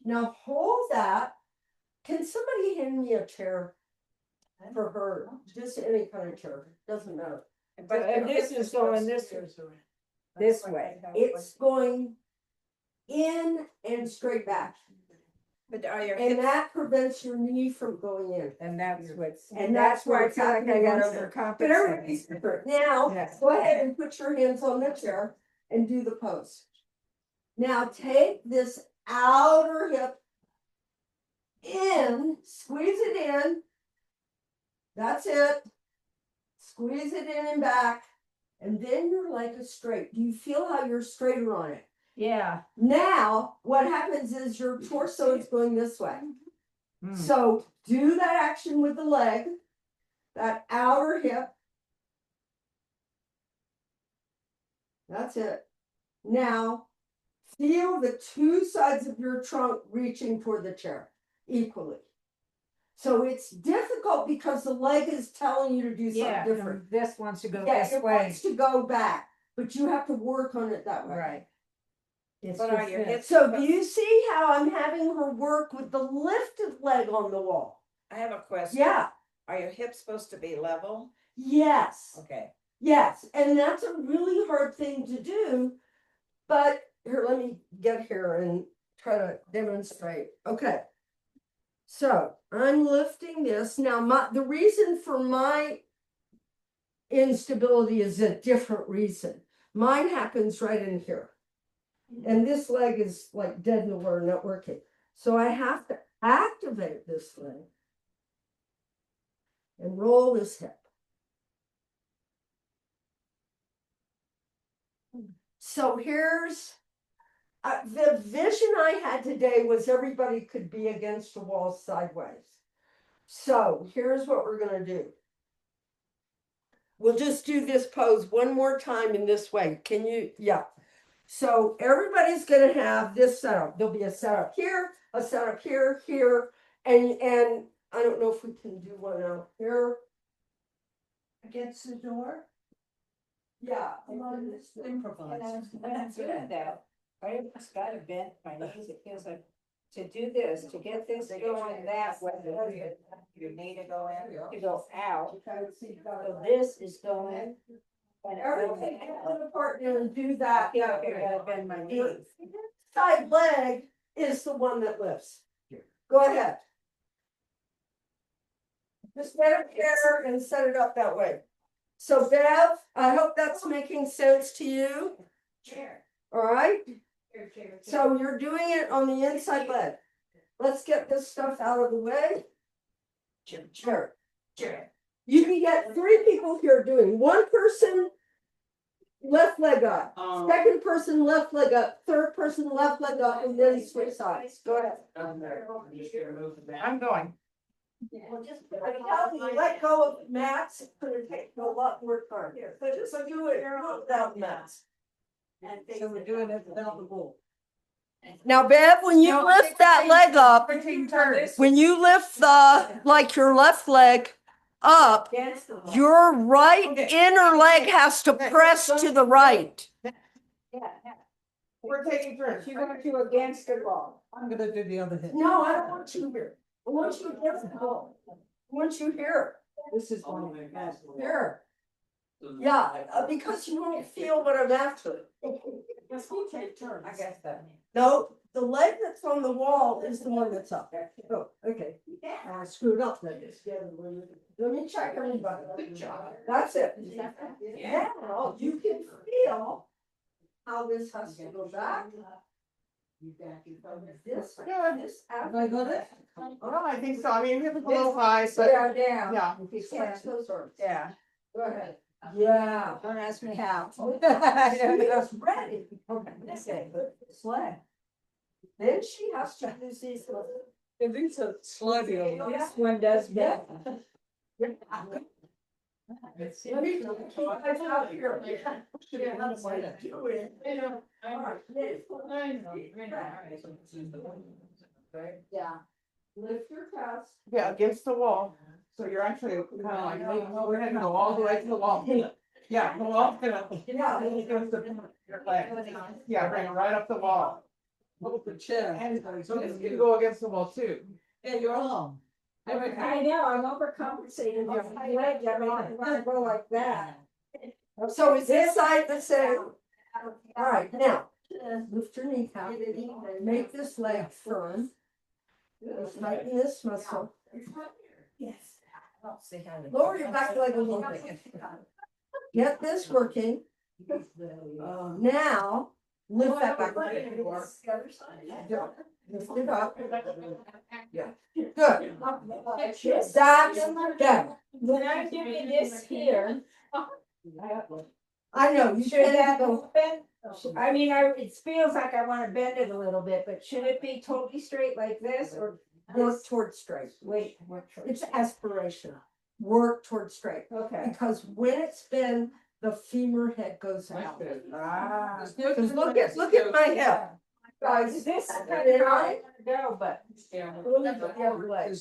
[SPEAKER 1] Now hold that. Can somebody hand me a chair for her? Just any kind of chair, doesn't matter.
[SPEAKER 2] But and this is going this way.
[SPEAKER 1] It's going in and straight back.
[SPEAKER 2] But are your
[SPEAKER 1] And that prevents your knee from going in.
[SPEAKER 2] And that's what's,
[SPEAKER 1] And that's
[SPEAKER 2] where I
[SPEAKER 1] what's
[SPEAKER 2] feel like I
[SPEAKER 1] happening
[SPEAKER 2] got
[SPEAKER 1] also. But
[SPEAKER 2] overcompensated.
[SPEAKER 1] everybody's different. Now,
[SPEAKER 2] Yes.
[SPEAKER 1] go ahead and put your hands on the chair and do the pose. Now take this outer hip in, squeeze it in. That's it. Squeeze it in and back. And then your leg is straight. Do you feel how you're straighter on it?
[SPEAKER 2] Yeah.
[SPEAKER 1] Now, what happens is your torso is going this way.
[SPEAKER 2] Hmm.
[SPEAKER 1] So do that action with the leg, that outer hip. That's it. Now, feel the two sides of your trunk reaching toward the chair equally. So it's difficult because the leg is telling you to do something
[SPEAKER 2] Yeah,
[SPEAKER 1] different.
[SPEAKER 2] this wants to go
[SPEAKER 1] Yeah,
[SPEAKER 2] this
[SPEAKER 1] it
[SPEAKER 2] way.
[SPEAKER 1] wants to go back, but you have to work on it that way.
[SPEAKER 2] Right.
[SPEAKER 1] It's
[SPEAKER 2] But are
[SPEAKER 1] just
[SPEAKER 2] your
[SPEAKER 1] this.
[SPEAKER 2] hips
[SPEAKER 1] So
[SPEAKER 2] supposed-
[SPEAKER 1] do you see how I'm having her work with the lifted leg on the wall?
[SPEAKER 7] I have a question.
[SPEAKER 1] Yeah,
[SPEAKER 7] Are your hips supposed to be level?
[SPEAKER 1] yes,
[SPEAKER 7] Okay.
[SPEAKER 1] yes, and that's a really hard thing to do. But here, let me get here and try to demonstrate. Okay. So I'm lifting this. Now the reason for my instability is a different reason. Mine happens right in here. And this leg is like dead in the water, not working. So I have to activate this leg and roll this hip. So here's the vision I had today was everybody could be against the wall sideways. So here's what we're gonna do. we'll just do this pose one more time in this way. Can you, yeah. So everybody's gonna have this setup. There'll be a setup here, a setup here, here, and I don't know if we can do one out here.
[SPEAKER 5] Against the door.
[SPEAKER 1] Yeah.
[SPEAKER 5] Along this
[SPEAKER 2] And I'm doing that, I just got to bend my knees, it feels like, to do this, to get this going that way.
[SPEAKER 7] You need to go in.
[SPEAKER 2] To go out, so this is going. And
[SPEAKER 1] Everything,
[SPEAKER 2] everything.
[SPEAKER 1] put a partner and do that.
[SPEAKER 2] Yeah, I gotta bend my
[SPEAKER 1] Your
[SPEAKER 2] knees.
[SPEAKER 1] side leg is the one that lifts. Go ahead. Just get it there and set it up that way. So Bev, I hope that's making sense to you.
[SPEAKER 4] Chair.
[SPEAKER 1] All right,
[SPEAKER 4] Chair, chair, chair.
[SPEAKER 1] so you're doing it on the inside leg. Let's get this stuff out of the way. Chair.
[SPEAKER 4] Chair.
[SPEAKER 1] You can get 3 people here doing, 1 person left leg up, second person left leg up, third person left leg up, and then switch sides. Go ahead.
[SPEAKER 6] I'm going.
[SPEAKER 1] I'm telling you, let go of mats, it's gonna take a lot more time here, so just do it without mats.
[SPEAKER 2] So we're doing it without the ball.
[SPEAKER 1] Now Bev, when you
[SPEAKER 6] No,
[SPEAKER 1] lift that leg up,
[SPEAKER 6] We're taking turns.
[SPEAKER 1] when you lift like your left leg up,
[SPEAKER 2] Against the wall.
[SPEAKER 1] your right
[SPEAKER 6] Okay.
[SPEAKER 1] inner leg has to press to the right.
[SPEAKER 2] Yeah,
[SPEAKER 6] We're taking turns.
[SPEAKER 2] you're gonna do against the wall.
[SPEAKER 6] I'm gonna do the other hip.
[SPEAKER 1] No, I don't want you here. I want you against the wall. I want you here,
[SPEAKER 2] This is one.
[SPEAKER 1] here. Yeah, because you won't feel what I'm after.
[SPEAKER 2] I guess that.
[SPEAKER 1] No, the leg that's on the wall is the one that's up. Oh, okay. I screwed up then. Let me check everybody.
[SPEAKER 4] Good job.
[SPEAKER 1] That's it. Now you can feel how this has to go back. This, this.
[SPEAKER 6] Have I got it?
[SPEAKER 1] Oh,
[SPEAKER 6] Well, I think so. I mean, hip is a little high, but
[SPEAKER 2] Yeah, down.
[SPEAKER 6] yeah.
[SPEAKER 1] Stretch those arms.
[SPEAKER 2] Yeah.
[SPEAKER 1] Go ahead. Yeah.
[SPEAKER 2] Don't ask me how.
[SPEAKER 1] It's ready. Okay.
[SPEAKER 2] That's it.
[SPEAKER 1] Sled. Then she has to use these.
[SPEAKER 2] These are sliding. This one does that.
[SPEAKER 1] Let me keep my top here.
[SPEAKER 2] Yeah.
[SPEAKER 1] Lift your chest.
[SPEAKER 6] Yeah, against the wall. So you're actually kind of like, we're gonna go all the way to the wall. Yeah, the wall's gonna.
[SPEAKER 1] Yeah.
[SPEAKER 6] It goes to your leg. Yeah, bring it right up the wall.
[SPEAKER 2] Open chair.
[SPEAKER 6] And so you can go against the wall too.
[SPEAKER 2] Yeah, your arm. I know, I'm overcompensating. My leg, I mean, I wanna go like that.
[SPEAKER 1] So is this side the same? All right, now, lift your kneecap, make this leg firm. Tighten this muscle.
[SPEAKER 5] Yes.
[SPEAKER 1] Lower your back leg a little bit. Get this working. Now, lift that back leg. Lift it up. Good. That's that.
[SPEAKER 2] When I'm doing this here.
[SPEAKER 1] I know, you
[SPEAKER 2] Should
[SPEAKER 1] should
[SPEAKER 2] that
[SPEAKER 1] have go.
[SPEAKER 2] open? I mean, it feels like I wanna bend it a little bit, but should it be totally straight like this or?
[SPEAKER 1] Work towards straight.
[SPEAKER 2] Wait,
[SPEAKER 1] It's aspiration. Work towards straight.
[SPEAKER 2] okay.
[SPEAKER 1] Because when it's been, the femur head goes out.
[SPEAKER 2] Ah.
[SPEAKER 1] Because look at my hip. Guys,
[SPEAKER 2] This is
[SPEAKER 1] I
[SPEAKER 2] kind of how I go, but.
[SPEAKER 1] look at the other leg.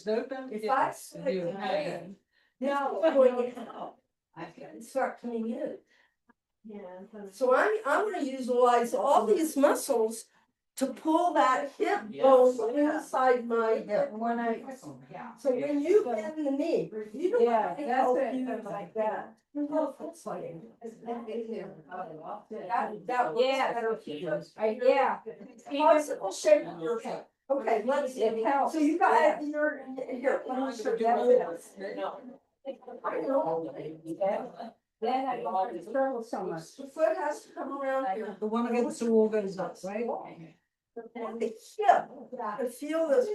[SPEAKER 1] If I slip the hand, now it's going out. I can start coming in. So I'm gonna utilize all these muscles to pull that hip bone inside my hip.
[SPEAKER 2] When I.
[SPEAKER 1] So when you bend the knee, you don't.
[SPEAKER 2] Yeah,
[SPEAKER 1] have to
[SPEAKER 2] that's
[SPEAKER 1] help
[SPEAKER 2] it,
[SPEAKER 1] you
[SPEAKER 2] it's like that.
[SPEAKER 1] It's like.
[SPEAKER 2] Yeah.
[SPEAKER 1] Possible shape of your hip. Okay, let's,
[SPEAKER 2] It helps.
[SPEAKER 1] so you got, you're, here, let me show you that. I know.
[SPEAKER 2] Then I don't have to struggle so much.
[SPEAKER 1] The foot has to come around here.
[SPEAKER 2] The one against the wall goes up, right?
[SPEAKER 1] And the hip, to feel this.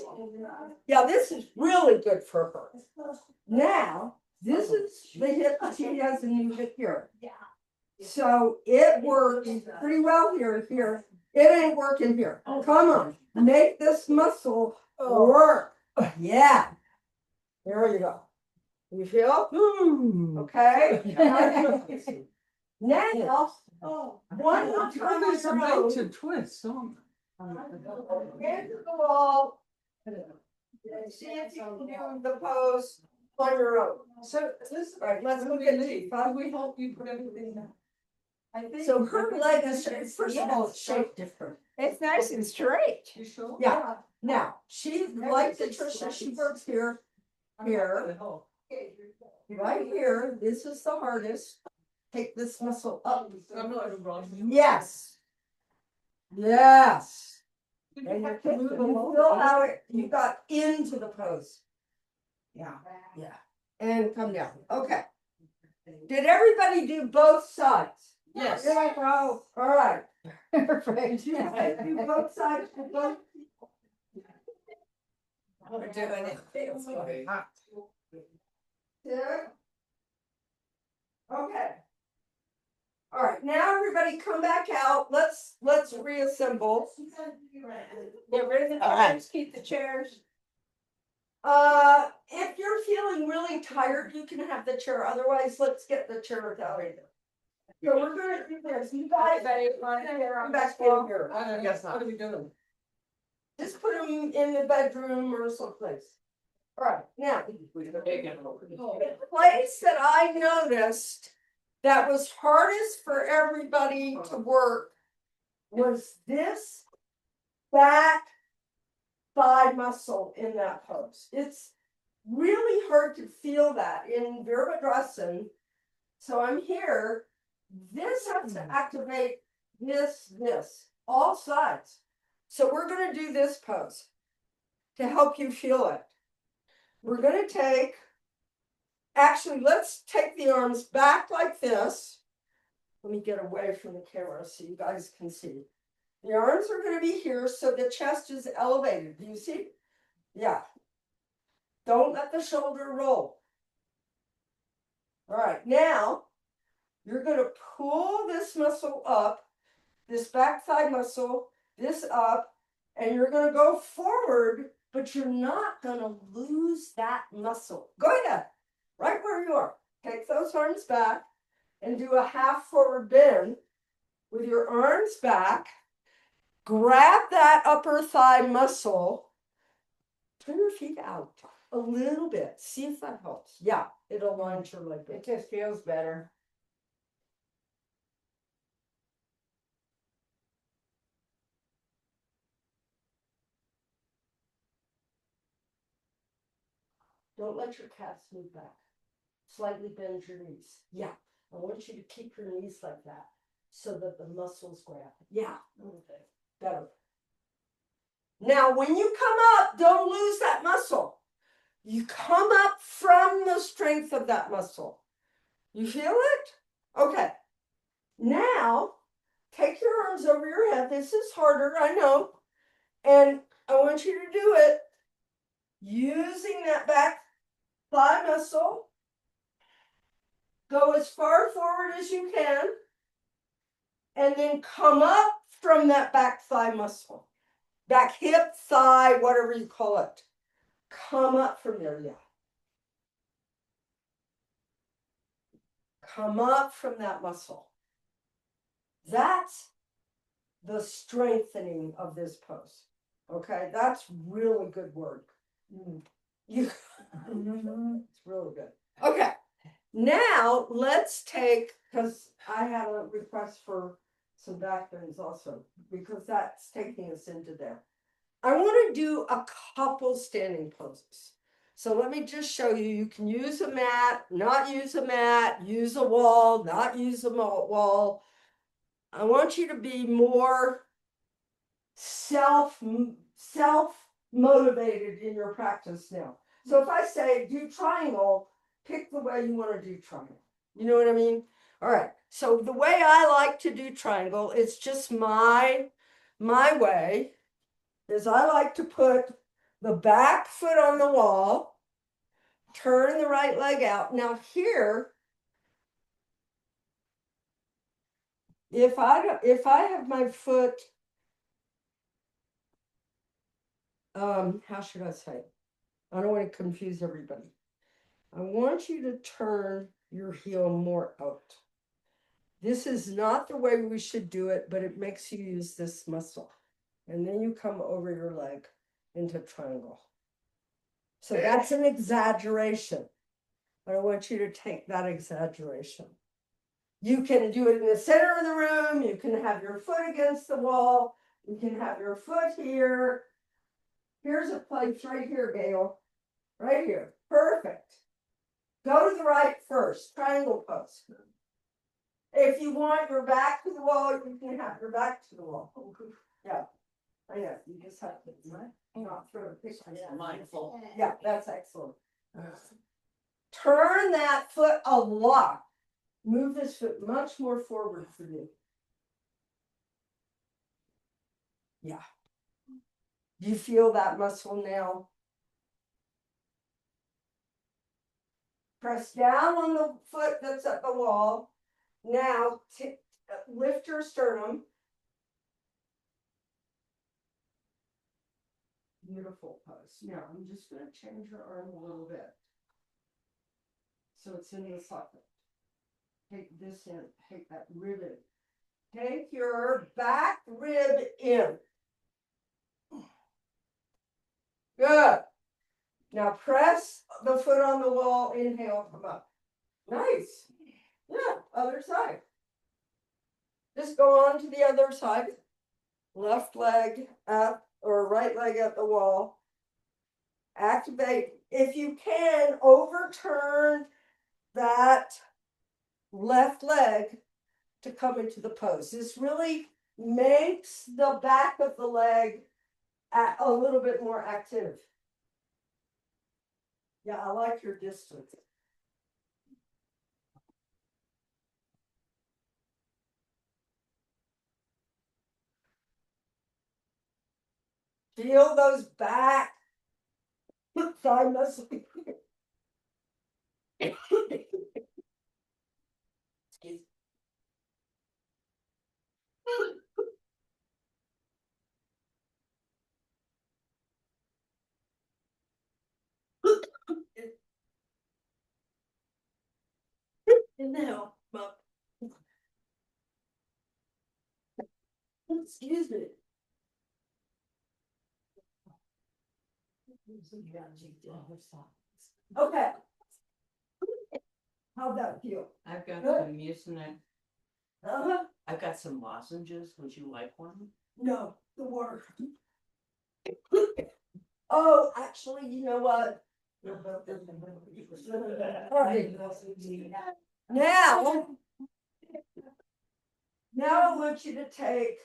[SPEAKER 1] Yeah, this is really good for her. Now, this is the hip that she has a new hip here. So it works pretty well here. It ain't working here. Come on, make this muscle work. Yeah. There you go. You feel? Okay? Now, one more time on
[SPEAKER 6] There's a
[SPEAKER 1] your
[SPEAKER 6] way
[SPEAKER 1] own.
[SPEAKER 6] to twist, so.
[SPEAKER 1] Hands to the wall. See if you can do the pose on your own.
[SPEAKER 6] So this.
[SPEAKER 1] All right, let's go get Chief.
[SPEAKER 6] We help you put everything down.
[SPEAKER 1] So her leg is, first of all, it's shaped different.
[SPEAKER 2] It's nice and straight.
[SPEAKER 6] You sure?
[SPEAKER 1] Yeah. Now, she, like Patricia, she works here, here, right here. This is the hardest. Take this muscle up. Yes. Yes. And you feel how you got into the pose.
[SPEAKER 6] Yeah.
[SPEAKER 1] Yeah. And come down. Okay. Did everybody do both sides?
[SPEAKER 6] Yes.
[SPEAKER 1] Here I go. All right. Perfect. Do both sides for both.
[SPEAKER 7] We're doing it.
[SPEAKER 1] Yeah. Okay. All right, now everybody come back out. Let's reassemble.
[SPEAKER 2] Get rid of the chairs, keep the chairs.
[SPEAKER 1] If you're feeling really tired, you can have the chair. Otherwise, let's get the chairs out of here. So we're gonna do this. You guys, come back in here.
[SPEAKER 6] I guess not. What are we doing?
[SPEAKER 1] Just put them in the bedroom or someplace. All right, now. The place that I noticed that was hardest for everybody to work was this back thigh muscle in that pose. It's really hard to feel that in Virabhadrasana. So I'm here. This has to activate this, all sides. So we're going to do this pose to help you feel it. We're going to take, actually, let's take the arms back like this. Let me get away from the camera so you guys can see. The arms are going to be here so the chest is elevated. Do you see? Yeah. Don't let the shoulder roll. All right, now you're going to pull this muscle up, this back thigh muscle, this up, and you're going to go forward, but you're not going to lose that muscle. Go ahead, right where you are. Take those arms back and do a half forward bend with your arms back. Grab that upper thigh muscle. Turn your feet out a little bit. See if that helps. Yeah, it aligns your leg.
[SPEAKER 2] It just feels better.
[SPEAKER 1] Don't let your calves move back. Slightly bend your knees. Yeah, I want you to keep your knees like that so that the muscles grab. Yeah, okay, better. Now, when you come up, don't lose that muscle. You come up from the strength of that muscle. You feel it? Okay. Now, take your arms over your head. This is harder, I know. And I want you to do it using that back thigh muscle. Go as far forward as you can. And then come up from that back thigh muscle. Back hip, thigh, whatever you call it. Come up from there, yeah. Come up from that muscle. That's the strengthening of this pose. Okay, that's really good work. It's really good. Okay, now let's take, because I had a request for some back bends also, because that's taking us into there. I want to do a couple standing poses. So let me just show you. You can use a mat, not use a mat, use a wall, not use a wall. I want you to be more self-motivated in your practice now. So if I say do triangle, pick the way you want to do triangle. You know what I mean? All right. So the way I like to do triangle, it's just my way, is I like to put the back foot on the wall, turn the right leg out. Now here, if I have my foot, how should I say? I don't want to confuse everybody. I want you to turn your heel more out. This is not the way we should do it, but it makes you use this muscle. And then you come over your leg into triangle. So that's an exaggeration. But I want you to take that exaggeration. You can do it in the center of the room. You can have your foot against the wall. You can have your foot here. Here's a place right here, Gail. Right here. Perfect. Go to the right first. Triangle pose. If you want your back to the wall, you can have your back to the wall. Yeah. I know. You just have to not throw a picture.
[SPEAKER 6] Mindful.
[SPEAKER 1] Yeah, that's excellent. Turn that foot a lot. Move this foot much more forward for you. Yeah. Do you feel that muscle now? Press down on the foot that's at the wall. Now lift your sternum. Beautiful pose. Now I'm just going to change your arm a little bit. So it's in the socket. Take this in, take that rib in. Take your back rib in. Good. Now press the foot on the wall, inhale, come up. Nice. Yeah, other side. Just go on to the other side. Left leg up or right leg at the wall. Activate. If you can, overturn that left leg to come into the pose. This really makes the back of the leg a little bit more active. Yeah, I like your distance. Feel those back thigh muscles. Excuse me. Inhale, up. Excuse me. Okay. How'd that feel?
[SPEAKER 8] I've got
[SPEAKER 1] Good.
[SPEAKER 8] some Mucinex.
[SPEAKER 1] Uh-huh.
[SPEAKER 8] I've got some lozenges. Would you like one?
[SPEAKER 1] No, the water. Oh, actually, you know what? All right. Now I want you to take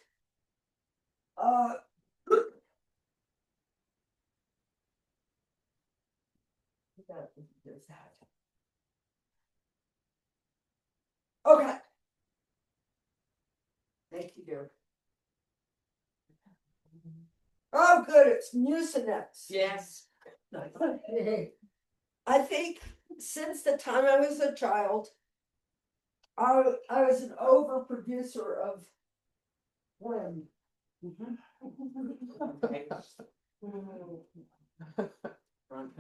[SPEAKER 1] okay. Thank you, dear. Oh, good. It's Mucinex.
[SPEAKER 8] Yes.
[SPEAKER 1] I think since the time I was a child, I was an overproducer of phlegm.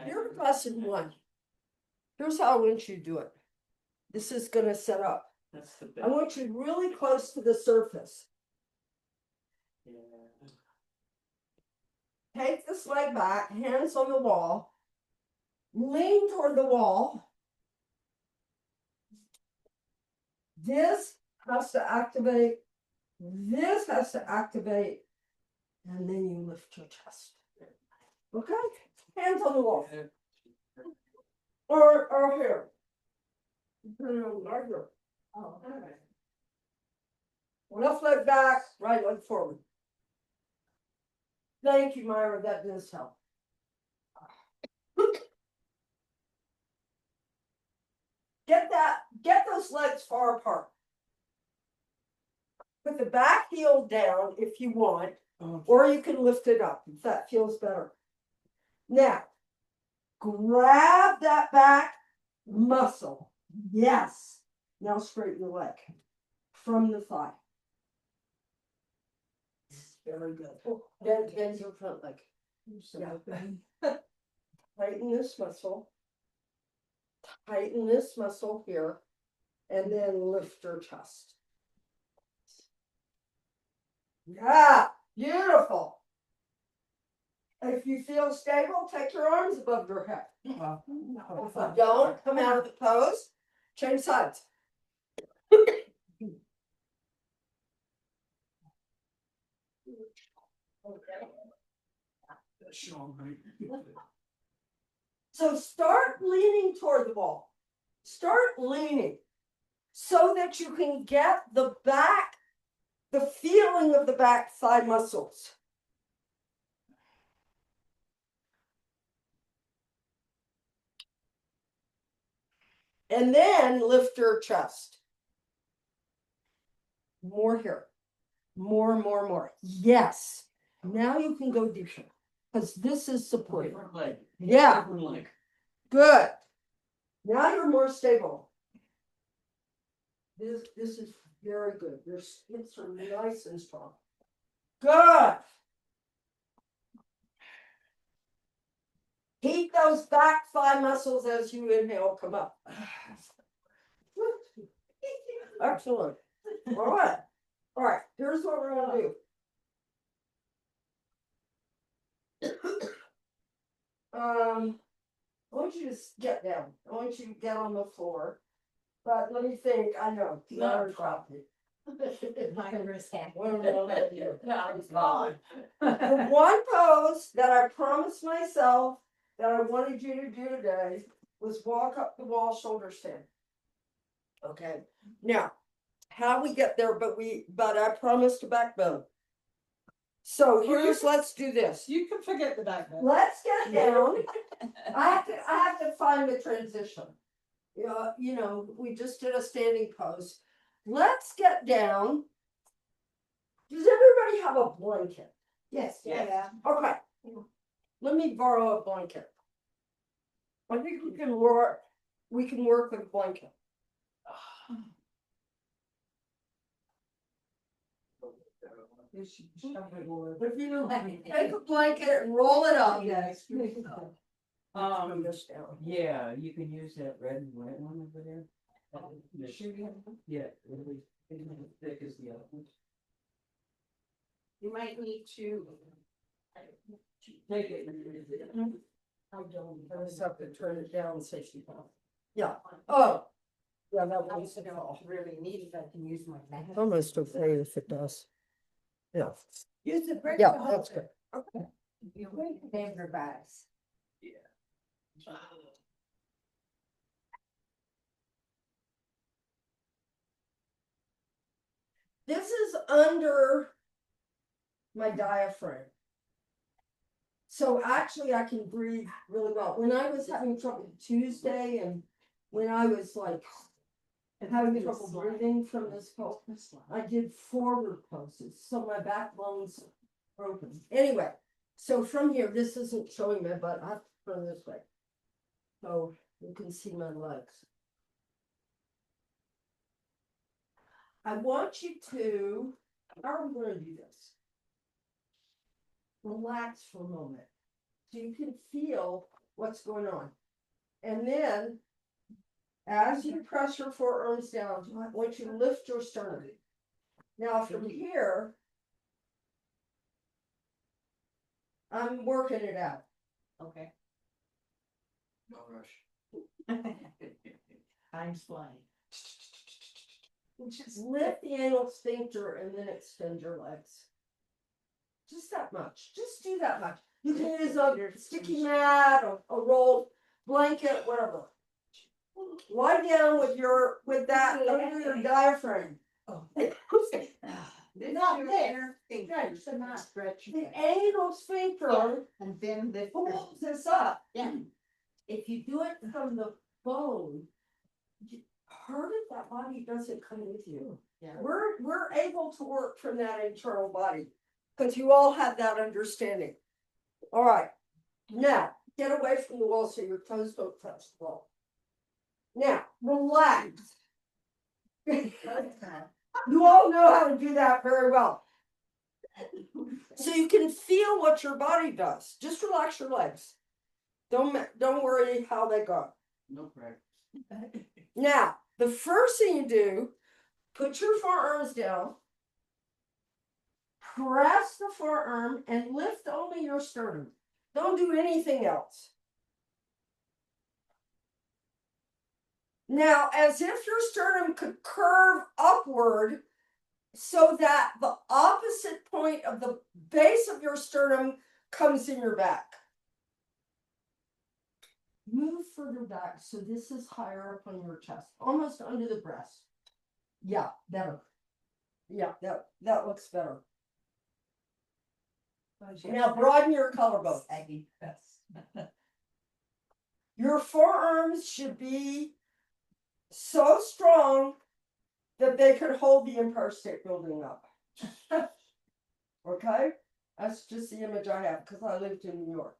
[SPEAKER 1] You're lesson one. Here's how I want you to do it. This is going to set up.
[SPEAKER 8] That's the
[SPEAKER 1] I
[SPEAKER 8] best.
[SPEAKER 1] want you really close to the surface. Take this leg back, hands on the wall. Lean toward the wall. This has to activate. This has to activate. And then you lift your chest. Okay? Hands on the wall. Or here. Larger. Oh, okay. Left leg back, right leg forward. Thank you, Myra. That does help. Get those legs far apart. Put the back heel down if you want, or you can lift it up if that feels better. Now, grab that back muscle. Yes. Now straighten the leg from the thigh. Very good. Bend your front leg. Yeah. Tighten this muscle. tighten this muscle here, and then lift your chest. Yeah, beautiful. If you feel stable, take your arms above your head. If you don't, come out of the pose, change sides. So start leaning toward the wall. Start leaning so that you can get the back, the feeling of the back thigh muscles. And then lift your chest. More here. More. Yes. Now you can go deeper because this is supporting.
[SPEAKER 8] Different leg.
[SPEAKER 1] Yeah,
[SPEAKER 8] Different leg.
[SPEAKER 1] good. Now you're more stable. This is very good. Your hips are nice and strong. Good. Keep those back thigh muscles as you inhale come up. Excellent. All right, here's what we're gonna do. I want you to get down. I want you to get on the floor. But let me think, I know.
[SPEAKER 4] No.
[SPEAKER 3] My wrist hand.
[SPEAKER 1] The one pose that I promised myself that I wanted you to do today was walk up the wall, shoulder stand. Okay, now, how we get there, but I promised a backbone. So let's do this.
[SPEAKER 2] You can forget the back bend.
[SPEAKER 1] Let's get down. I have to find the transition. You know, we just did a standing pose. Let's get down. Does everybody have a blanket?
[SPEAKER 2] Yes.
[SPEAKER 7] Yeah.
[SPEAKER 1] Okay. Let me borrow a blanket. I think we can work with a blanket. If you take a blanket and roll it up. From this down.
[SPEAKER 8] Yeah, you can use that red and white one over there. Yeah, it'll be as thick as the other one.
[SPEAKER 7] You might need to.
[SPEAKER 8] Take it.
[SPEAKER 1] I don't, I just have to turn it down 65. Yeah, oh. Yeah, that
[SPEAKER 7] I
[SPEAKER 1] was
[SPEAKER 7] don't really need it, I can use my.
[SPEAKER 1] almost okay if it does. Yeah,
[SPEAKER 7] Use the brick.
[SPEAKER 1] yeah, that's good.
[SPEAKER 7] Denver bags.
[SPEAKER 1] This is under my diaphragm. So actually I can breathe really well. When I was having trouble Tuesday and when I was like having trouble breathing from this cold, I did forward poses. So my backbone's broken. Anyway, so from here, this isn't showing my butt. I have to turn this way. So you can see my legs. I want you to, how are we going to do this? Relax for a moment so you can feel what's going on. And then, as you press your forearms down, I want you to lift your sternum. Now, from here, I'm working it out.
[SPEAKER 7] Okay.
[SPEAKER 8] No rush.
[SPEAKER 7] Time's flying.
[SPEAKER 1] Just lift the anal sphincter and then extend your legs. Just that much. Just do that much. You can use a sticky mat or a rolled blanket, whatever. Lie down with that under your diaphragm.
[SPEAKER 7] Not there. So not stretch.
[SPEAKER 1] The anal sphincter
[SPEAKER 7] And then the.
[SPEAKER 1] pulls this up.
[SPEAKER 7] Yeah.
[SPEAKER 1] If you do it from the bone, part of that body doesn't come with you.
[SPEAKER 7] Yeah.
[SPEAKER 1] We're able to work from that internal body because you all have that understanding. All right, now get away from the wall so your toes don't touch the wall. Now relax. You all know how to do that very well. So you can feel what your body does. Just relax your legs. Don't worry how they go.
[SPEAKER 8] No practice.
[SPEAKER 1] Now, the first thing you do, put your forearms down. Press the forearm and lift only your sternum. Don't do anything else. Now, as if your sternum could curve upward so that the opposite point of the base of your sternum comes in your back. Move further back so this is higher up on your chest, almost under the breast. Yeah, better. Yeah, that looks better. Now broaden your collarbone. Your forearms should be so strong that they could hold the Empire State Building up. Okay? That's just the image I have because I lived in New York.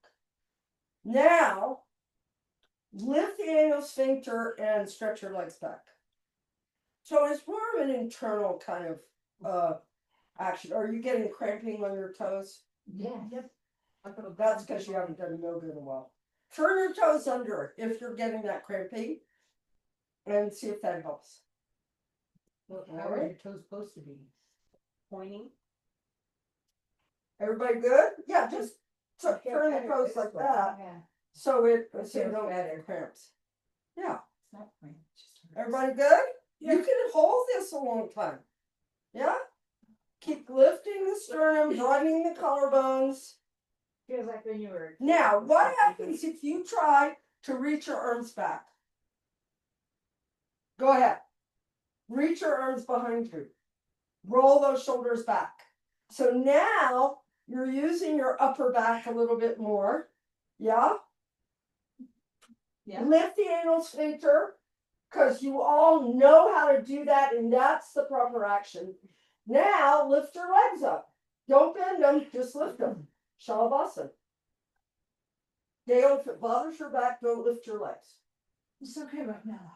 [SPEAKER 1] Now, lift the anal sphincter and stretch your legs back. So it's more of an internal kind of action. Are you getting cramping on your toes?
[SPEAKER 2] Yeah.
[SPEAKER 1] That's because you haven't done yoga in a while. Turn your toes under if you're getting that cramping and see if that helps.
[SPEAKER 7] Well, how are your toes supposed to be? Pointing?
[SPEAKER 1] Everybody good? Yeah, just turn the toes like that so you don't get cramps. Yeah.
[SPEAKER 7] It's not pointing, it's just.
[SPEAKER 1] Everybody good? You can hold this a long time. Yeah? Keep lifting the sternum, broadening the collarbones.
[SPEAKER 2] Feels like when you were.
[SPEAKER 1] Now, what happens if you try to reach your arms back? Go ahead. Reach your arms behind you. Roll those shoulders back. So now you're using your upper back a little bit more. Yeah?
[SPEAKER 7] Yeah.
[SPEAKER 1] Lift the anal sphincter because you all know how to do that, and that's the proper action. Now lift your legs up. Don't bend them, just lift them. Shalabhasana. Dale, if it bothers your back, don't lift your legs.
[SPEAKER 5] It's okay right now.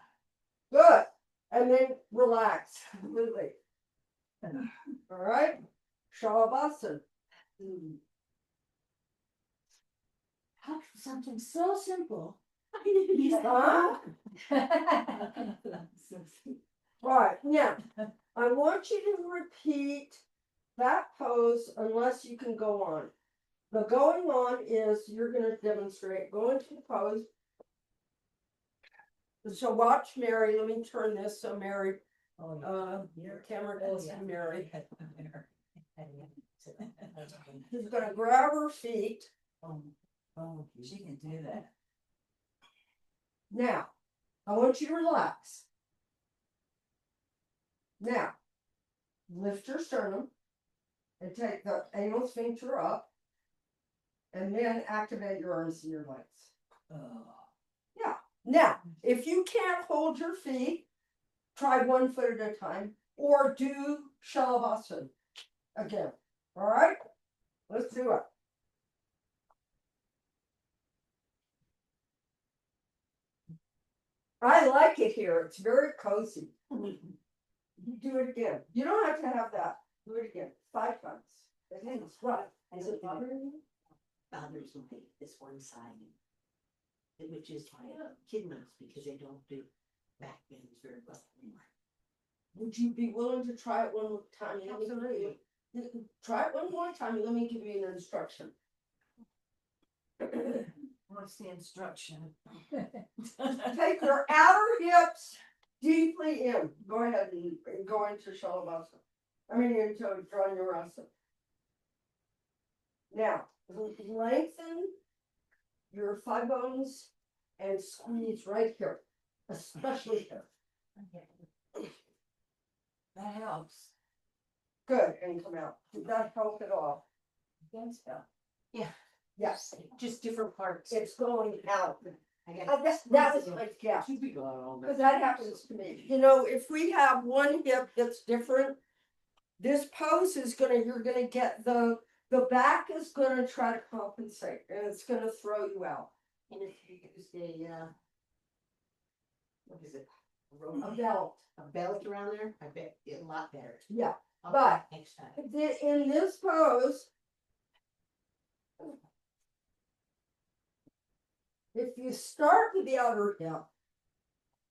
[SPEAKER 1] Good. And then relax completely. All right. Shalabhasana.
[SPEAKER 5] How can something so simple?
[SPEAKER 1] Huh? Right. Now, I want you to repeat that pose unless you can go on. The going on is you're going to demonstrate. Go into the pose. So watch Mary. Let me turn this so Mary, your camera can see Mary. She's going to grab her feet.
[SPEAKER 7] Oh, she can do that.
[SPEAKER 1] Now, I want you to relax. Now, lift your sternum and take the anal sphincter up and then activate your arms and your legs. Yeah. Now, if you can't hold your feet, try 1 foot at a time or do Shalabhasana again. All right? Let's do it. I like it here. It's very cozy. Do it again. You don't have to have that. Do it again. 5 times. It's right. Is it bothering you?
[SPEAKER 7] Bothers me, this one side. Which is my kidneys, because they don't do back bends very well anymore.
[SPEAKER 1] Would you be willing to try it one more time?
[SPEAKER 7] Absolutely.
[SPEAKER 1] Try it one more time. Let me give you an instruction.
[SPEAKER 7] What's the instruction?
[SPEAKER 1] Take your outer hips deeply in. Go ahead and go into Shalabhasana. I mean, into Dhanurasana. Now, lengthen your thigh bones and squeeze right here, especially here.
[SPEAKER 7] That helps.
[SPEAKER 1] Good, and come out. Did that help at all?
[SPEAKER 7] Yeah.
[SPEAKER 1] Yes,
[SPEAKER 7] Just different parts.
[SPEAKER 1] it's going out.
[SPEAKER 7] I got
[SPEAKER 1] That was my guess.
[SPEAKER 8] She'd be gone all day.
[SPEAKER 1] Because that happens to me. You know, if we have one hip that's different, this pose is you're gonna get the back is gonna try to compensate and it's gonna throw you out.
[SPEAKER 7] And if you use a, what is it?
[SPEAKER 1] A belt.
[SPEAKER 7] A belt around there, I bet it a lot better.
[SPEAKER 1] Yeah.
[SPEAKER 7] I'll
[SPEAKER 1] But-
[SPEAKER 7] try it next time.
[SPEAKER 1] In this pose, if you start with the outer hip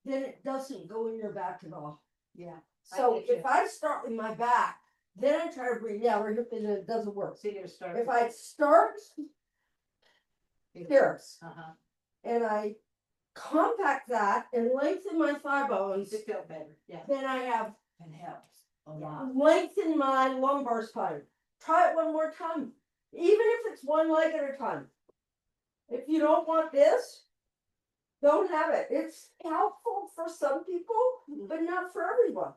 [SPEAKER 1] then it doesn't go in your back at all.
[SPEAKER 7] Yeah.
[SPEAKER 1] So
[SPEAKER 7] get you.
[SPEAKER 1] if I start with my back, then I try to breathe out, or if it doesn't work.
[SPEAKER 7] So you're starting.
[SPEAKER 1] If I start here
[SPEAKER 7] Uh-huh.
[SPEAKER 1] and I compact that and lengthen my thigh bones,
[SPEAKER 7] To feel better, yeah.
[SPEAKER 1] then I have
[SPEAKER 7] It helps a lot.
[SPEAKER 1] lengthen my lumbar spine. Try it one more time, even if it's one leg at a time. If you don't want this, don't have it. It's helpful for some people, but not for everyone.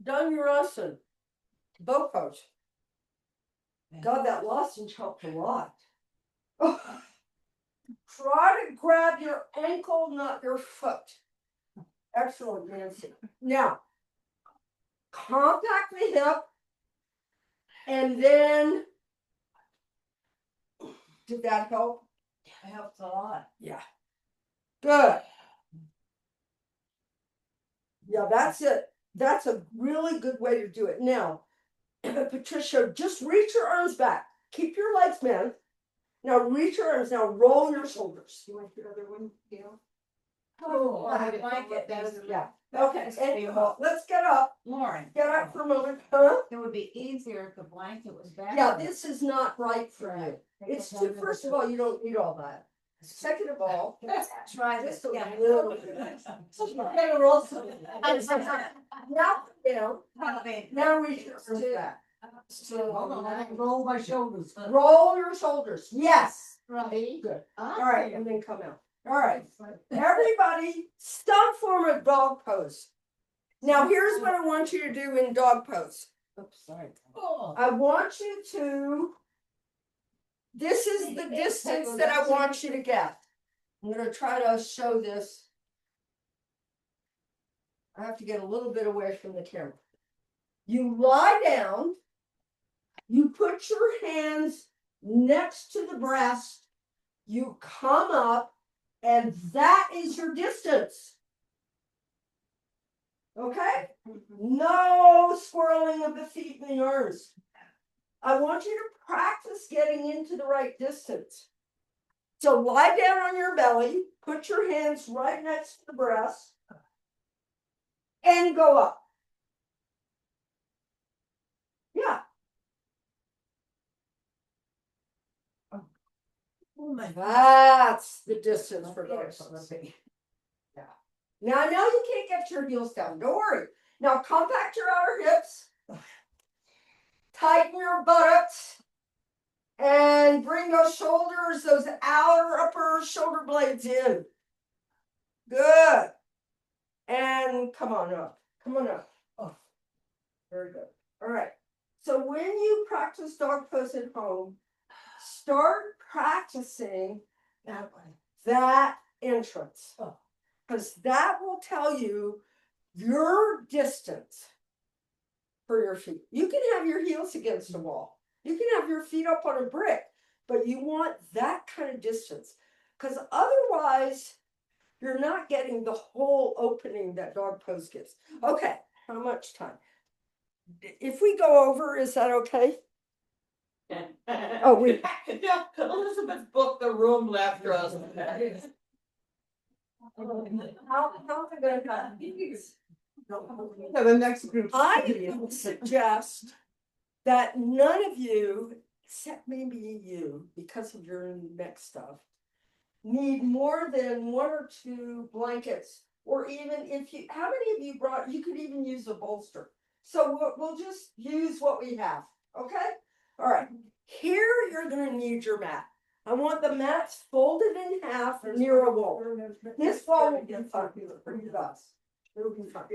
[SPEAKER 1] Don Urosson, boat coach. God, that lozenge helped a lot. Try to grab your ankle, not your foot. Excellent, Nancy. Now, compact the hip, and then, did that help?
[SPEAKER 7] It helps a lot.
[SPEAKER 1] Yeah. Good. Yeah, that's it. That's a really good way to do it. Now, Patricia, just reach your arms back. Keep your legs bent. Now reach your arms. Now roll your shoulders.
[SPEAKER 7] You want your other one, Gail?
[SPEAKER 2] Oh,
[SPEAKER 7] I like it.
[SPEAKER 1] Yeah. Okay. And let's get up.
[SPEAKER 2] Lauren,
[SPEAKER 1] Get up for a moment. Huh?
[SPEAKER 2] it would be easier if the blanket was back.
[SPEAKER 1] Yeah, this is not right for you. It's too, first of all, you don't need all that. Second of all,
[SPEAKER 2] Try
[SPEAKER 1] just
[SPEAKER 2] this,
[SPEAKER 1] a
[SPEAKER 2] yeah.
[SPEAKER 1] little bit. Okay, roll some. Now, down. Now reach your arms back.
[SPEAKER 2] Hold on, I can roll my shoulders.
[SPEAKER 1] Roll your shoulders. Yes.
[SPEAKER 2] Right.
[SPEAKER 1] Good. All right, and then come out. All right. Everybody, stop form a dog pose. Now, here's what I want you to do in dog pose.
[SPEAKER 2] Oops, sorry.
[SPEAKER 1] I want you to, this is the distance that I want you to get. I'm gonna try to show this. I have to get a little bit away from the camera. You lie down, you put your hands next to the breast, you come up, and that is your distance. Okay? No swirling of the feet and the arms. I want you to practice getting into the right distance. So lie down on your belly, put your hands right next to the breast, and go up. Yeah.
[SPEAKER 2] Oh my.
[SPEAKER 1] That's the distance for dogs. Yeah. Now I know you can't get your heels down. Don't worry. Now compact your outer hips. Tighten your buttocks. And bring those shoulders, those outer upper shoulder blades in. Good. And come on up. Come on up. Oh, very good. All right. So when you practice dog pose at home, start practicing that entrance. Because that will tell you your distance for your feet. You can have your heels against the wall. You can have your feet up on a brick, but you want that kind of distance. Because otherwise, you're not getting the whole opening that dog pose gives. Okay, how much time? If we go over, is that okay? Oh, we.
[SPEAKER 6] Yeah, Elizabeth booked the room after us.
[SPEAKER 1] How am I gonna cut these?
[SPEAKER 6] Yeah, the next group.
[SPEAKER 1] I would suggest that none of you, except maybe you, because of your neck stuff, need more than 1 or 2 blankets, or even if you, how many of you brought, you could even use a bolster. So we'll just use what we have, okay? All right, here you're gonna need your mat. I want the mats folded in half near a wall. This wall will be fun for you guys. It'll be fun.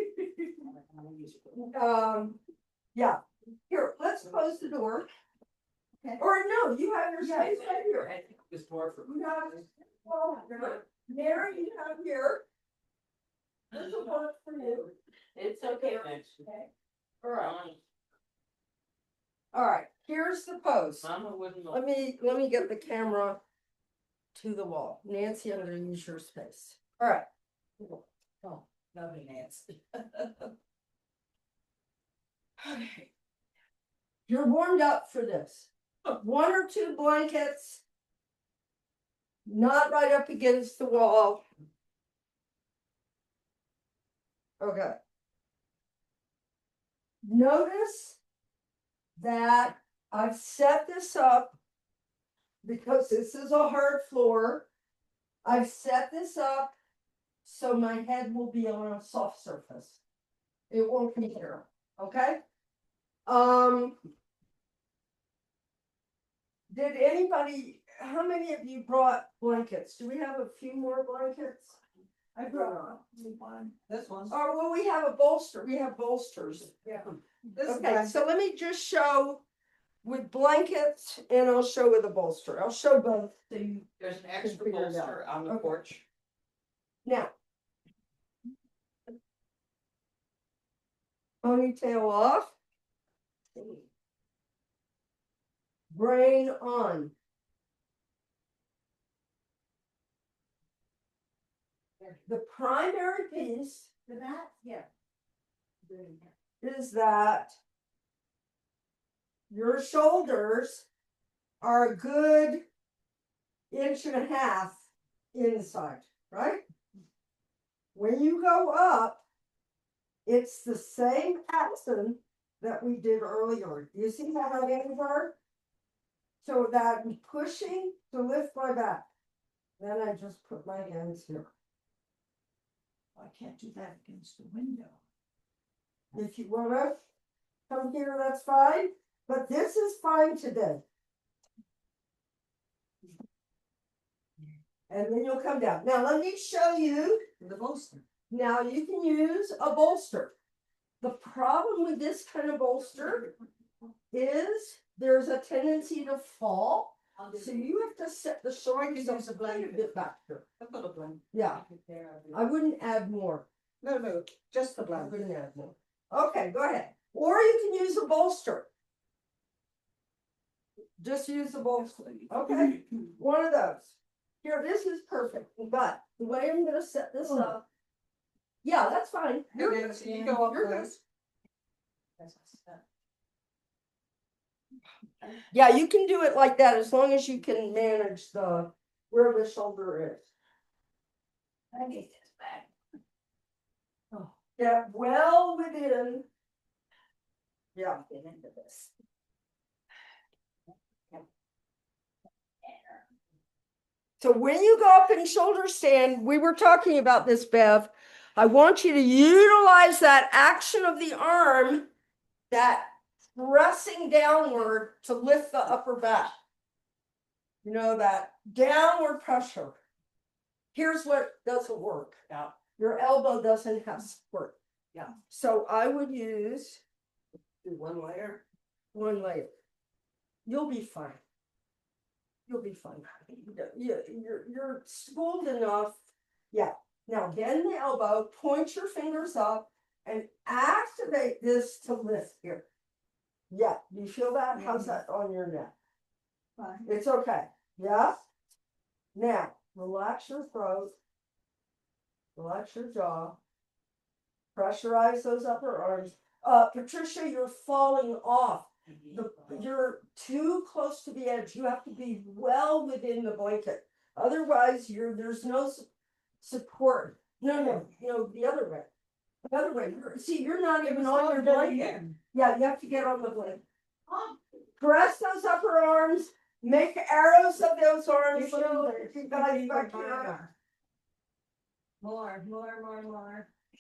[SPEAKER 1] Yeah, here, let's close the door. Or no, you have your space right here.
[SPEAKER 8] I think it's more for.
[SPEAKER 1] You have, well, Mary, you have here. This will work for you.
[SPEAKER 4] It's okay.
[SPEAKER 1] Okay.
[SPEAKER 4] Right.
[SPEAKER 1] All right, here's the pose.
[SPEAKER 4] Mama wouldn't.
[SPEAKER 1] Let me get the camera to the wall. Nancy, I'm gonna use your space. All right.
[SPEAKER 2] Oh, lovely, Nancy.
[SPEAKER 1] Okay. You're warmed up for this. 1 or 2 blankets. Not right up against the wall. Okay. Notice that I've set this up because this is a hard floor. I've set this up so my head will be on a soft surface. It won't be here, okay? Did anybody, how many of you brought blankets? Do we have a few more blankets?
[SPEAKER 5] I brought one.
[SPEAKER 7] This one.
[SPEAKER 1] Oh, well, we have a bolster, we have bolsters.
[SPEAKER 2] Yeah.
[SPEAKER 1] Okay, so let me just show with blankets and I'll show with a bolster. I'll show both. So you
[SPEAKER 6] There's an
[SPEAKER 1] can
[SPEAKER 6] extra
[SPEAKER 1] figure it out.
[SPEAKER 6] bolster on the
[SPEAKER 1] Okay.
[SPEAKER 6] porch.
[SPEAKER 1] Now. Ponytail off. Brain on. The primary piece
[SPEAKER 5] The mat? Yeah.
[SPEAKER 1] is that your shoulders are a good inch and a half inside, right? When you go up, it's the same pattern that we did earlier. You see how my hands are? So that I'm pushing to lift my back. Then I just put my hands here.
[SPEAKER 5] I can't do that against the window.
[SPEAKER 1] If you wanna come here, that's fine, but this is fine today. And then you'll come down. Now, let me show you.
[SPEAKER 7] The bolster.
[SPEAKER 1] Now, you can use a bolster. The problem with this kind of bolster is there's a tendency to fall. So you have to set the shoulders up a little bit back here.
[SPEAKER 7] I've got a blanket.
[SPEAKER 1] Yeah, I wouldn't add more.
[SPEAKER 7] No, just the
[SPEAKER 1] I
[SPEAKER 7] blanket.
[SPEAKER 1] wouldn't add more. Okay, go ahead. Or you can use a bolster. Just use the bolster. Okay, one of those. Here, this is perfect, but the way I'm gonna set this up. Yeah, that's fine. You're
[SPEAKER 6] Okay,
[SPEAKER 1] good.
[SPEAKER 6] so you go up
[SPEAKER 1] You're good.
[SPEAKER 6] this.
[SPEAKER 1] Yeah, you can do it like that as long as you can manage the, where the shoulder is.
[SPEAKER 5] I need this back.
[SPEAKER 1] Yeah, well within. Yeah.
[SPEAKER 2] Get into this.
[SPEAKER 1] So when you go up in shoulder stand, we were talking about this, Bev. I want you to utilize that action of the arm, that pressing downward to lift the upper back. You know, that downward pressure. Here's what doesn't work.
[SPEAKER 6] Yeah.
[SPEAKER 1] Your elbow doesn't have support.
[SPEAKER 7] Yeah.
[SPEAKER 1] So I would use
[SPEAKER 7] Do one layer.
[SPEAKER 1] one layer. You'll be fine. You'll be fine. You're schooled enough. Yeah. Now bend the elbow, point your fingers up, and activate this to lift here. Yeah, you feel that? How's that on your neck?
[SPEAKER 5] Fine.
[SPEAKER 1] It's okay. Yeah? Now, relax your throat. Relax your jaw. Pressurize those upper arms. Patricia, you're falling off. You're too close to the edge. You have to be well within the blanket. Otherwise, there's no support. No, the other way. The other way. See, you're not even on your blanket. Yeah, you have to get on the blanket. Press those upper arms. Make arrows of those arms. You guys back here.
[SPEAKER 2] More.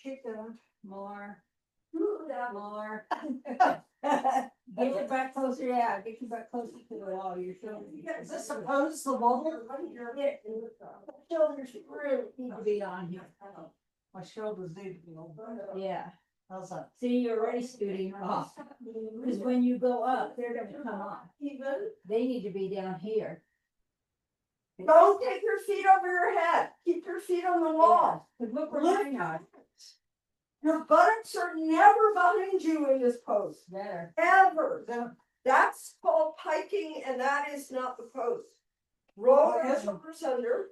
[SPEAKER 5] Keep going.
[SPEAKER 2] More.
[SPEAKER 1] Ooh, that
[SPEAKER 2] More. Get your back closer, yeah, get your back closer to the wall, you're showing.
[SPEAKER 1] Is this supposed to wall? Shoulders really
[SPEAKER 2] Need to be on here.
[SPEAKER 7] My shoulders need to be over.
[SPEAKER 2] Yeah,
[SPEAKER 7] How's that?
[SPEAKER 2] see, you're already scooting off, because when you go up, they're gonna come off,
[SPEAKER 1] even.
[SPEAKER 2] they need to be down here.
[SPEAKER 1] Don't take your feet over your head. Keep your feet on the wall.
[SPEAKER 2] Cause look where
[SPEAKER 1] Lift
[SPEAKER 2] mine are.
[SPEAKER 1] your buttocks are never behind you in this pose.
[SPEAKER 2] There.
[SPEAKER 1] Ever. That's called piking, and that is not the pose. Roll your shoulders under.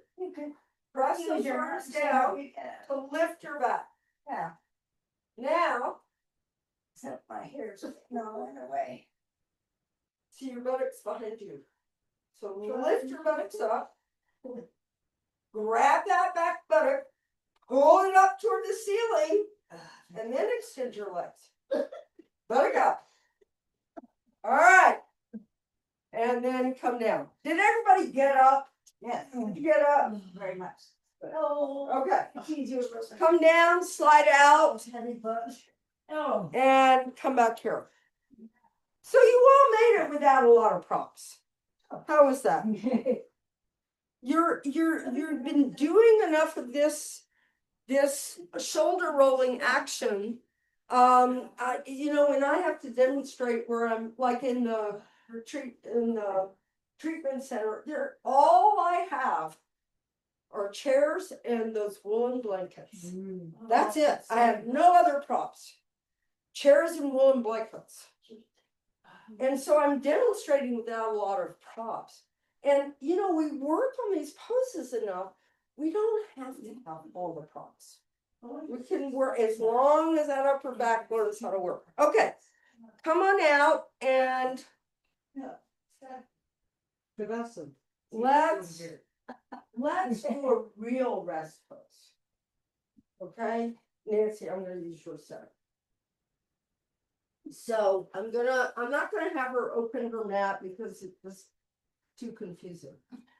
[SPEAKER 1] Press
[SPEAKER 2] Use
[SPEAKER 1] those
[SPEAKER 2] your
[SPEAKER 1] arms
[SPEAKER 2] arms
[SPEAKER 1] down
[SPEAKER 2] down.
[SPEAKER 1] to lift your back.
[SPEAKER 2] Yeah.
[SPEAKER 1] Now,
[SPEAKER 2] Except my hair's snowing away.
[SPEAKER 1] see your buttocks behind you. So lift your buttocks up. Grab that back buttock. Pull it up toward the ceiling. and then extend your legs. Let it go. All right. And then come down. Did everybody get up?
[SPEAKER 7] Yes,
[SPEAKER 1] Did you get up?
[SPEAKER 7] very much.
[SPEAKER 1] Okay. Come down, slide out,
[SPEAKER 5] Heavy butt.
[SPEAKER 2] Oh.
[SPEAKER 1] and come back here. So you all made it without a lot of props. How was that? You've been doing enough of this shoulder rolling action. And I have to demonstrate where I'm like in the treatment center, all I have are chairs and those woolen blankets. That's it. I have no other props. Chairs and woolen blankets. And so I'm demonstrating without a lot of props. And we work on these poses enough, we don't have to have all the props. We can work as long as that upper back learns how to work. Okay, come on out and let's do a real rest pose. Okay, Nancy, I'm gonna use your set. So I'm not gonna have her open her mat because it was too confusing.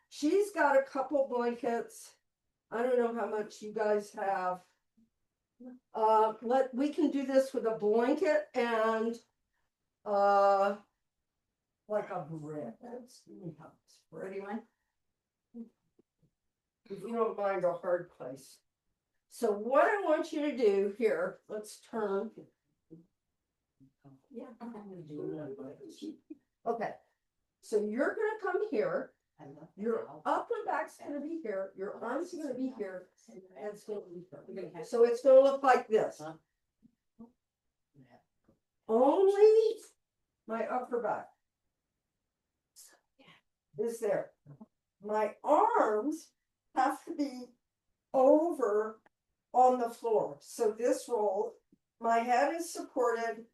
[SPEAKER 1] She's got a couple blankets. I don't know how much you guys have. We can do this with a blanket and like a brick. Ready, one? If you don't mind a hard place. So what I want you to do here, let's turn. Yeah. Okay. So you're gonna come here. Your upper back's gonna be here. Your arms are gonna be here, and it's gonna be here. So it's gonna look like this. Only my upper back is there. My arms have to be over on the floor. So this roll, my head is supported.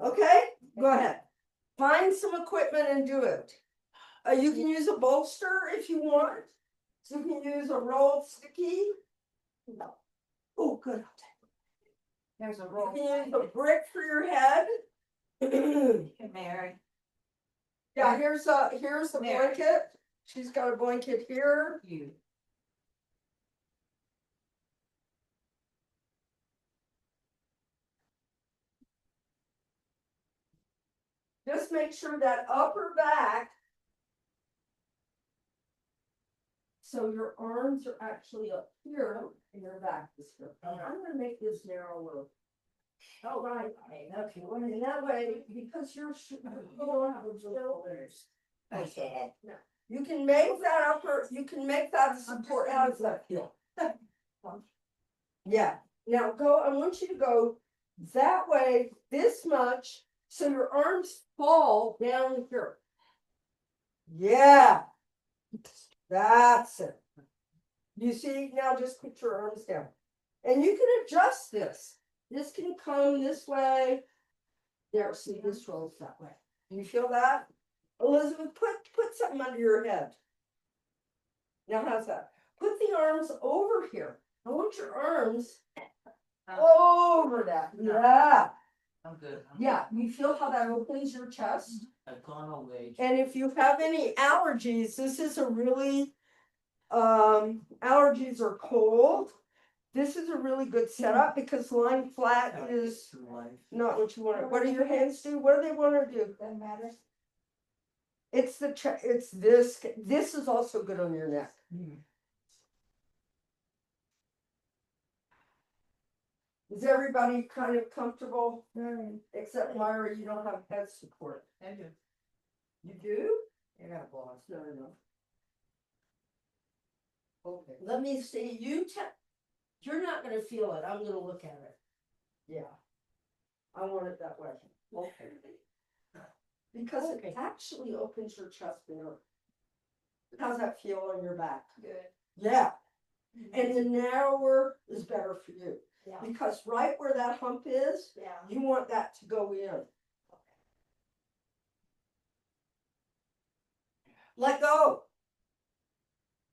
[SPEAKER 1] Okay, go ahead. Find some equipment and do it. You can use a bolster if you want. So you can use a rolled sticky. No. Oh, good.
[SPEAKER 2] There's a roll.
[SPEAKER 1] You can use a brick for your head.
[SPEAKER 2] Mary.
[SPEAKER 1] Yeah, here's a
[SPEAKER 2] There.
[SPEAKER 1] blanket. She's got a blanket here.
[SPEAKER 2] You.
[SPEAKER 1] Just make sure that upper back. So your arms are actually up here and your back is here. I'm gonna make this narrower. Oh, right, okay, well, in that way, because you don't have a shoulders. Okay. No. You can make that support out of that heel. Yeah, now I want you to go that way, this much, so your arms fall down here. Yeah. That's it. You see, now just put your arms down. And you can adjust this. This can come this way. There, see, this rolls that way. You feel that? Elizabeth, put something under your head. Now how's that? Put the arms over here. I want your arms over that. Yeah.
[SPEAKER 8] I'm good.
[SPEAKER 1] Yeah, you feel how that opens your chest?
[SPEAKER 8] I've gone away.
[SPEAKER 1] And if you have any allergies, this is a really, allergies are cold. This is a really good setup because lying flat is not what you want. What do your hands do? What do they want to do?
[SPEAKER 5] Doesn't matter.
[SPEAKER 1] It's this. This is also good on your neck. Is everybody kind of comfortable? Except Myra, you don't have head support.
[SPEAKER 6] I do.
[SPEAKER 1] You do?
[SPEAKER 6] You got a boss.
[SPEAKER 1] No. Okay. Let me see. You're not gonna feel it. I'm gonna look at it. Yeah. I want it that way. Okay. Because it actually opens your chest better. How's that feel on your back?
[SPEAKER 5] Good.
[SPEAKER 1] Yeah. And the narrower is better for you.
[SPEAKER 5] Yeah.
[SPEAKER 1] Because right where that hump is,
[SPEAKER 5] Yeah.
[SPEAKER 1] you want that to go in. Let go.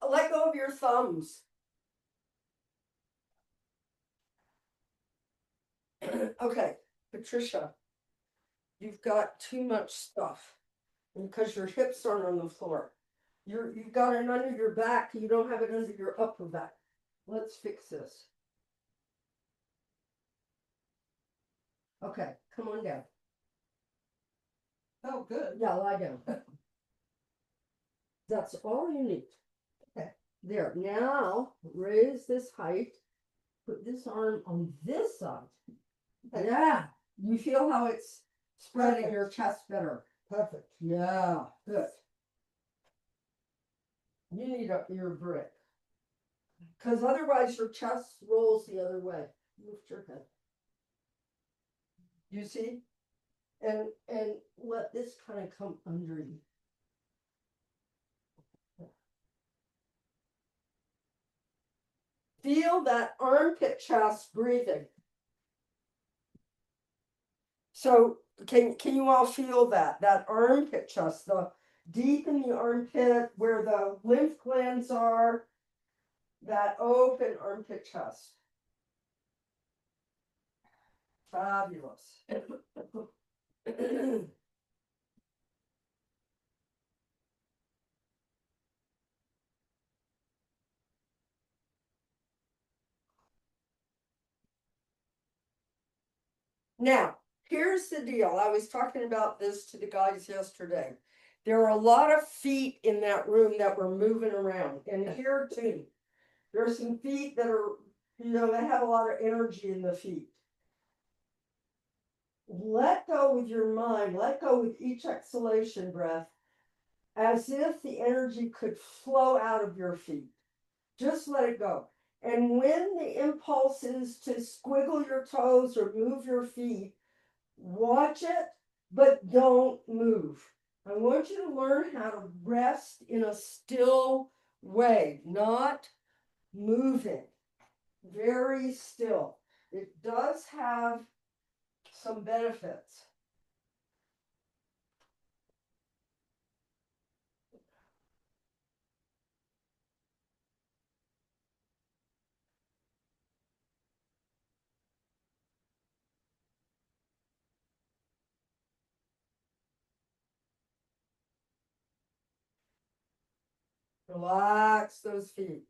[SPEAKER 1] Let go of your thumbs. Okay, Patricia. You've got too much stuff. Because your hips aren't on the floor. You've got it under your back, you don't have it under your upper back. Let's fix this. Okay, come on down.
[SPEAKER 6] Oh, good.
[SPEAKER 1] Yeah, lie down. That's all you need. Okay, there. Now raise this height. Put this arm on this side. Yeah, you feel how it's spreading your chest better.
[SPEAKER 6] Perfect.
[SPEAKER 1] Yeah, good. You need a ear brick. Because otherwise your chest rolls the other way. Lift your head. You see? And let this kind of come under you. Feel that armpit chest breathing. So can you all feel that armpit chest, the deep in the armpit where the lymph glands are, that open armpit chest. Fabulous. Now, here's the deal. I was talking about this to the guys yesterday. There are a lot of feet in that room that were moving around, and here too. There are some feet that are, they have a lot of energy in the feet. Let go with your mind, let go with each exhalation breath, as if the energy could flow out of your feet. Just let it go. And when the impulse is to squiggle your toes or move your feet, watch it, but don't move. I want you to learn how to rest in a still way, not moving. Very still. It does have some benefits. Relax those feet.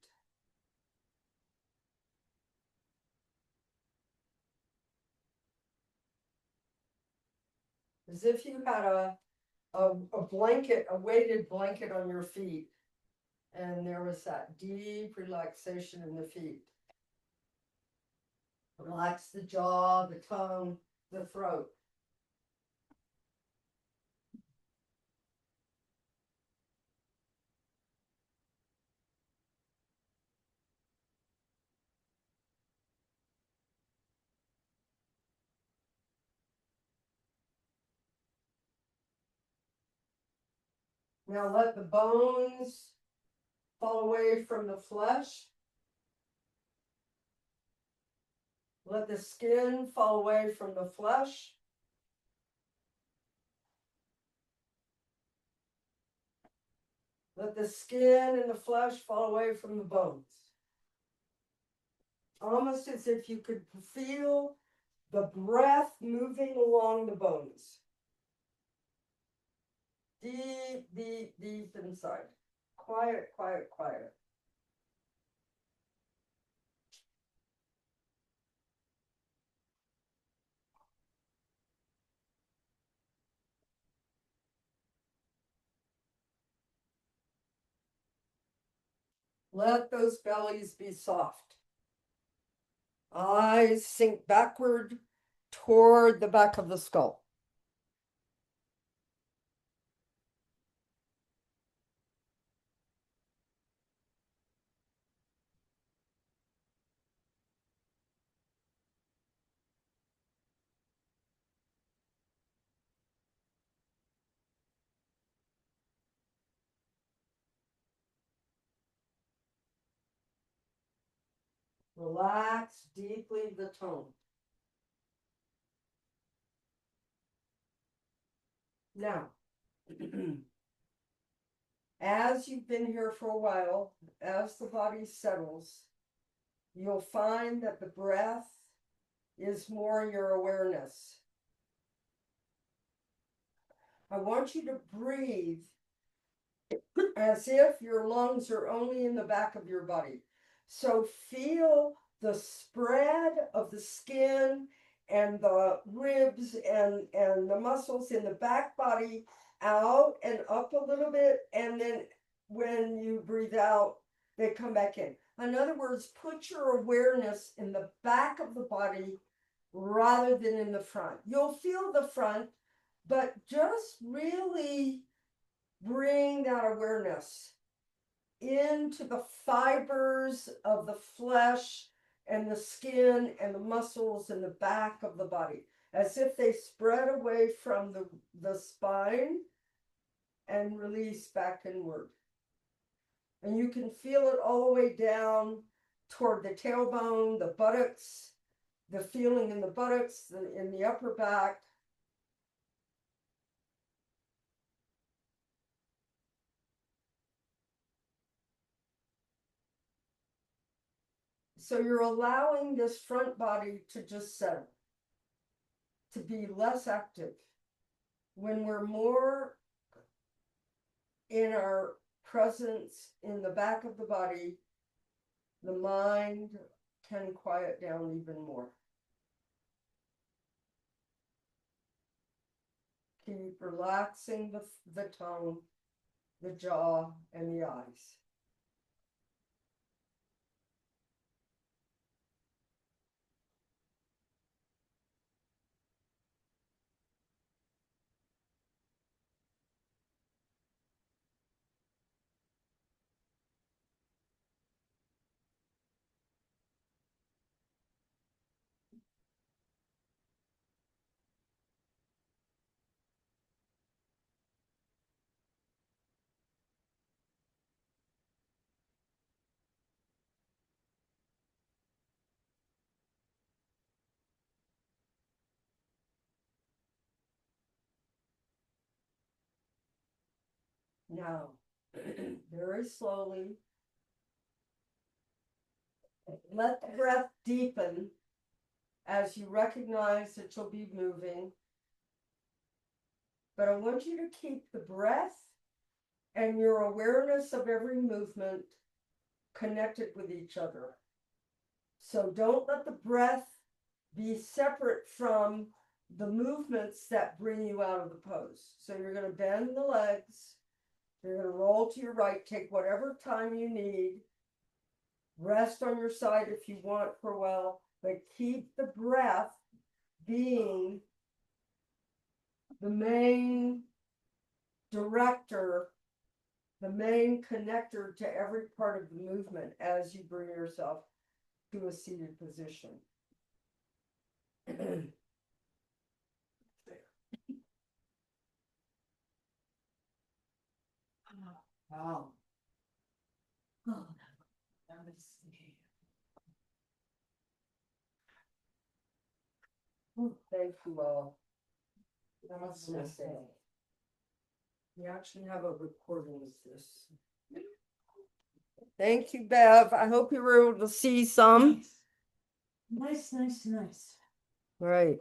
[SPEAKER 1] As if you had a blanket, a weighted blanket on your feet, and there was that deep relaxation in the feet. Relax the jaw, the tongue, the throat. Now let the bones fall away from the flesh. Let the skin fall away from the flesh. Let the skin and the flesh fall away from the bones. Almost as if you could feel the breath moving along the bones. Deep, deep, deep inside. Quiet, quiet, quiet. Let those bellies be soft. Eyes sink backward toward the back of the skull. Relax deeply the tone. Now, as you've been here for a while, as the body settles, you'll find that the breath is more your awareness. I want you to breathe as if your lungs are only in the back of your body. So feel the spread of the skin and the ribs and the muscles in the back body out and up a little bit. And then when you breathe out, they come back in. In other words, put your awareness in the back of the body rather than in the front. You'll feel the front, but just really bring that awareness into the fibers of the flesh and the skin and the muscles in the back of the body, as if they spread away from the spine and release back inward. And you can feel it all the way down toward the tailbone, the buttocks, the feeling in the buttocks, in the upper back. So you're allowing this front body to just settle, to be less active. When we're more in our presence in the back of the body, the mind can quiet down even more. Keep relaxing the tongue, the jaw, and the eyes. Now, very slowly, let the breath deepen as you recognize that you'll be moving. But I want you to keep the breath and your awareness of every movement connected with each other. So don't let the breath be separate from the movements that bring you out of the pose. So you're going to bend the legs. You're going to roll to your right, take whatever time you need. Rest on your side if you want for a while, but keep the breath being the main director, the main connector to every part of the movement as you bring yourself to a seated position.
[SPEAKER 6] Wow.
[SPEAKER 1] Thank you all.
[SPEAKER 6] Namaste.
[SPEAKER 1] We actually have a recording of this. Thank you, Bev. I hope you were able to see some.
[SPEAKER 5] Nice, nice, nice.
[SPEAKER 1] Right.